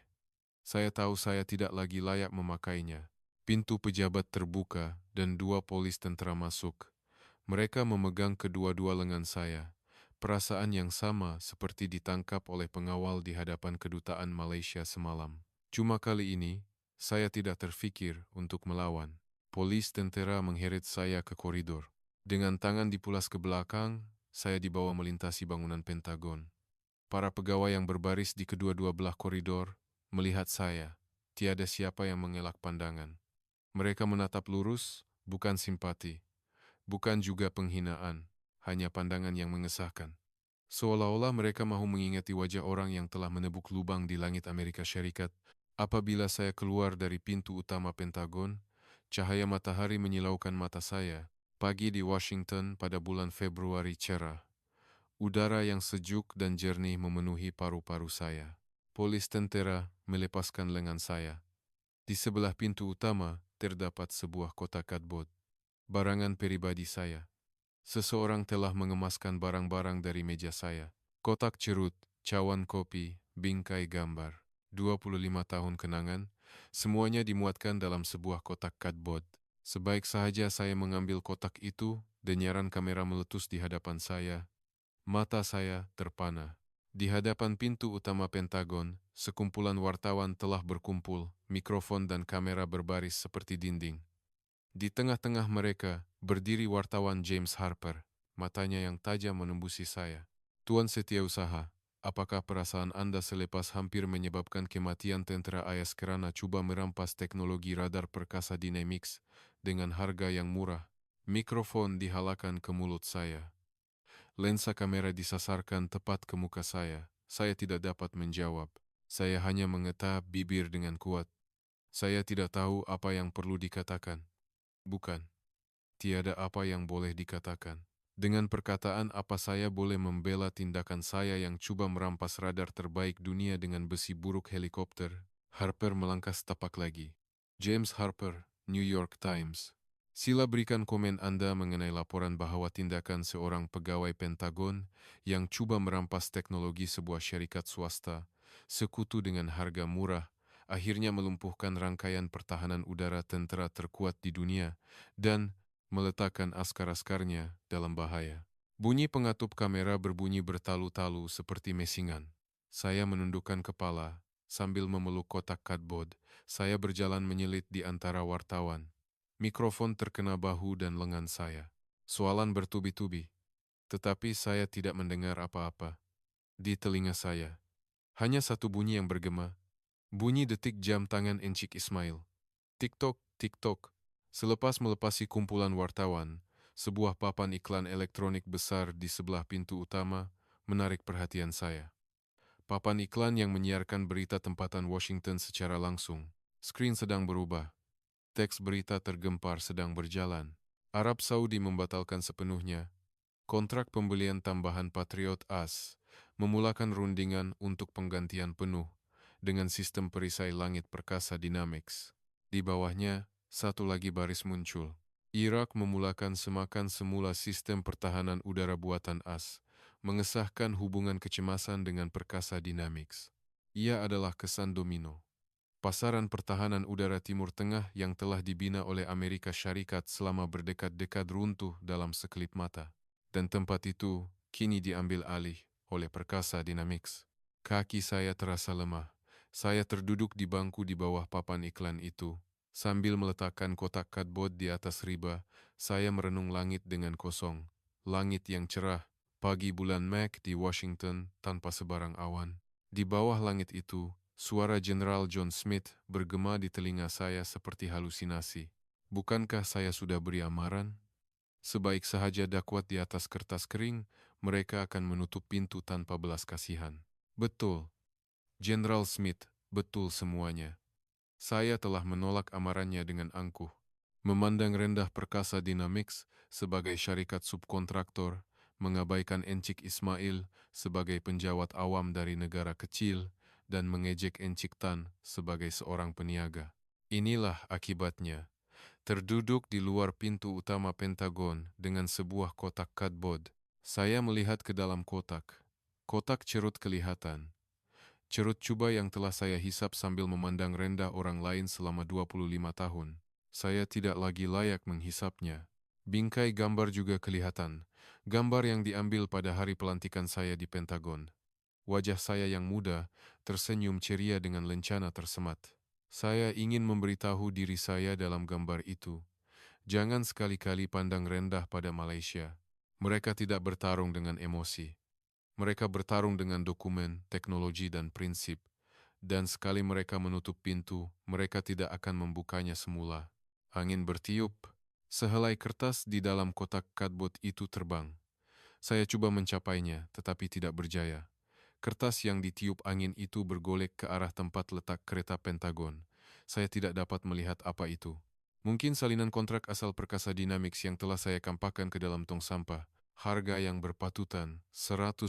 Speaker 1: Saya tahu saya tidak lagi layak memakainya. Pintu pejabat terbuka dan 2 polis tentara masuk. Mereka memegang kedua-dua lengan saya. Perasaan yang sama seperti ditangkap oleh pengawal di hadapan kedutaan Malaysia semalam. Cuma kali ini, saya tidak terfikir untuk melawan. Polis tentera mengheret saya ke koridor. Dengan tangan dipulas ke belakang, saya dibawa melintasi bangunan Pentagon. Para pegawai yang berbaris di kedua-dua belah koridor melihat saya. Tiada siapa yang mengelak pandangan. Mereka menatap lurus, bukan simpati. Bukan juga penghinaan, hanya pandangan yang mengesahkan. Seolah-olah mereka mahu mengingati wajah orang yang telah menebuk lubang di langit Amerika Syarikat. Apabila saya keluar dari pintu utama Pentagon, cahaya matahari menyilaukan mata saya. Pagi di Washington pada bulan Februari cerah. Udara yang sejuk dan jernih memenuhi paru-paru saya. Polis tentera melepaskan lengan saya. Di sebelah pintu utama terdapat sebuah kotak kadbot. Barangan pribadi saya. Seseorang telah mengemaskan barang-barang dari meja saya. Kotak cerut, cawan kopi, bingkai gambar. 25 tahun kenangan, semuanya dimuatkan dalam sebuah kotak kadbot. Sebaik sahaja saya mengambil kotak itu, denyaran kamera meletus di hadapan saya. Mata saya terpana. Di hadapan pintu utama Pentagon, sekumpulan wartawan telah berkumpul, mikrofon dan kamera berbaris seperti dinding. Di tengah-tengah mereka, berdiri wartawan James Harper, matanya yang tajam menembusi saya. Tuan Setiausaha, apakah perasaan Anda selepas hampir menyebabkan kematian tentara AS kerana cuba merampas teknologi radar perkasa Dynamics dengan harga yang murah? Mikrofon dihalakan ke mulut saya. Lensa kamera disasarkan tepat ke muka saya. Saya tidak dapat menjawab. Saya hanya mengetap bibir dengan kuat. Saya tidak tahu apa yang perlu dikatakan. Bukan. Tiada apa yang boleh dikatakan. Dengan perkataan apa saya boleh membela tindakan saya yang cuba merampas radar terbaik dunia dengan besi buruk helikopter? Harper melangkah setapak lagi. James Harper, New York Times. Sila berikan komen Anda mengenai laporan bahwa tindakan seorang pegawai Pentagon yang cuba merampas teknologi sebuah syarikat swasta, sekutu dengan harga murah, akhirnya melumpuhkan rangkaian pertahanan udara tentera terkuat di dunia dan meletakkan askar-askarnya dalam bahaya. Bunyi pengatup kamera berbunyi bertalu-talu seperti mesingan. Saya menundukkan kepala sambil memeluk kotak cardboard. Saya berjalan menyelit di antara wartawan. Mikrofon terkena bahu dan lengan saya. Soalan bertubi-tubi, tetapi saya tidak mendengar apa-apa. Di telinga saya, hanya satu bunyi yang bergema. Bunyi detik jam tangan Encik Ismail. Tik-tok, tik-tok. Selepas melepasi kumpulan wartawan, sebuah papan iklan elektronik besar di sebelah pintu utama menarik perhatian saya. Papan iklan yang menyiarkan berita tempatan Washington secara langsung. Skrin sedang berubah. Teks berita tergempar sedang berjalan. Arab Saudi membatalkan sepenuhnya kontrak pembelian tambahan Patriot AS, memulakan rundingan untuk penggantian penuh dengan sistem perisai langit perkasa Dynamics. Di bawahnya, satu lagi baris muncul. Irak memulakan semakan semula sistem pertahanan udara buatan AS, mengesahkan hubungan kecemasan dengan perkasa Dynamics. Ia adalah kesan domino. Pasaran pertahanan udara Timur Tengah yang telah dibina oleh Amerika Syarikat selama berdekad-dekad runtuh dalam sekelip mata. Dan tempat itu kini diambil alih oleh perkasa Dynamics. Kaki saya terasa lemah. Saya terduduk di bangku di bawah papan iklan itu. Sambil meletakkan kotak cardboard di atas riba, saya merenung langit dengan kosong. Langit yang cerah, pagi bulan Mac di Washington tanpa sebarang awan. Di bawah langit itu, suara Jenderal John Smith bergema di telinga saya seperti halusinasi. Bukankah saya sudah beri amaran? Sebaik sahaja dakwat di atas kertas kering, mereka akan menutup pintu tanpa belas kasihan. Betul, Jenderal Smith, betul semuanya. Saya telah menolak amarannya dengan angkuh. Memandang rendah perkasa Dynamics sebagai syarikat subkontraktor, mengabaikan Encik Ismail sebagai penjawat awam dari negara kecil, dan mengejek Encik Tan sebagai seorang peniaga. Inilah akibatnya. Terduduk di luar pintu utama Pentagon dengan sebuah kotak cardboard, saya melihat ke dalam kotak. Kotak cerut kelihatan. Cerut cuba yang telah saya hisap sambil memandang rendah orang lain selama 25 tahun. Saya tidak lagi layak menghisapnya. Bingkai gambar juga kelihatan. Gambar yang diambil pada hari pelantikan saya di Pentagon. Wajah saya yang muda tersenyum ceria dengan lencana tersemat. Saya ingin memberitahu diri saya dalam gambar itu. Jangan sekali-kali pandang rendah pada Malaysia. Mereka tidak bertarung dengan emosi. Mereka bertarung dengan dokumen, teknologi, dan prinsip. Dan sekali mereka menutup pintu, mereka tidak akan membukanya semula. Angin bertiup. Sehelai kertas di dalam kotak cardboard itu terbang. Saya coba mencapainya, tetapi tidak berjaya. Kertas yang ditiup angin itu bergolek ke arah tempat letak kereta Pentagon. Saya tidak dapat melihat apa itu. Mungkin salinan kontrak asal perkasa Dynamics yang telah saya kampakkan ke dalam tong sampah. Harga yang berpatutan, 100%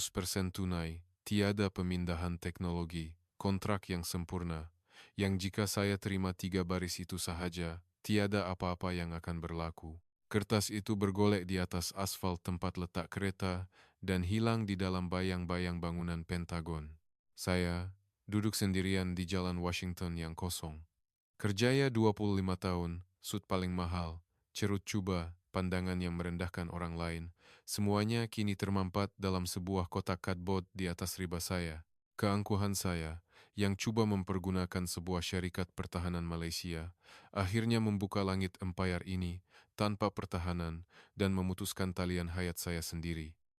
Speaker 1: tunai, tiada pemindahan teknologi, kontrak yang sempurna. Yang jika saya terima 3 baris itu sahaja, tiada apa-apa yang akan berlaku. Kertas itu bergolek di atas aspal tempat letak kereta dan hilang di dalam bayang-bayang bangunan Pentagon. Saya duduk sendirian di jalan Washington yang kosong. Kerjaya 25 tahun, sut paling mahal, cerut cuba, pandangan yang merendahkan orang lain, semuanya kini termampat dalam sebuah kotak cardboard di atas riba saya. Keangkuhan saya, yang coba mempergunakan sebuah syarikat pertahanan Malaysia, akhirnya membuka langit empayar ini tanpa pertahanan dan memutuskan talian hayat saya sendiri.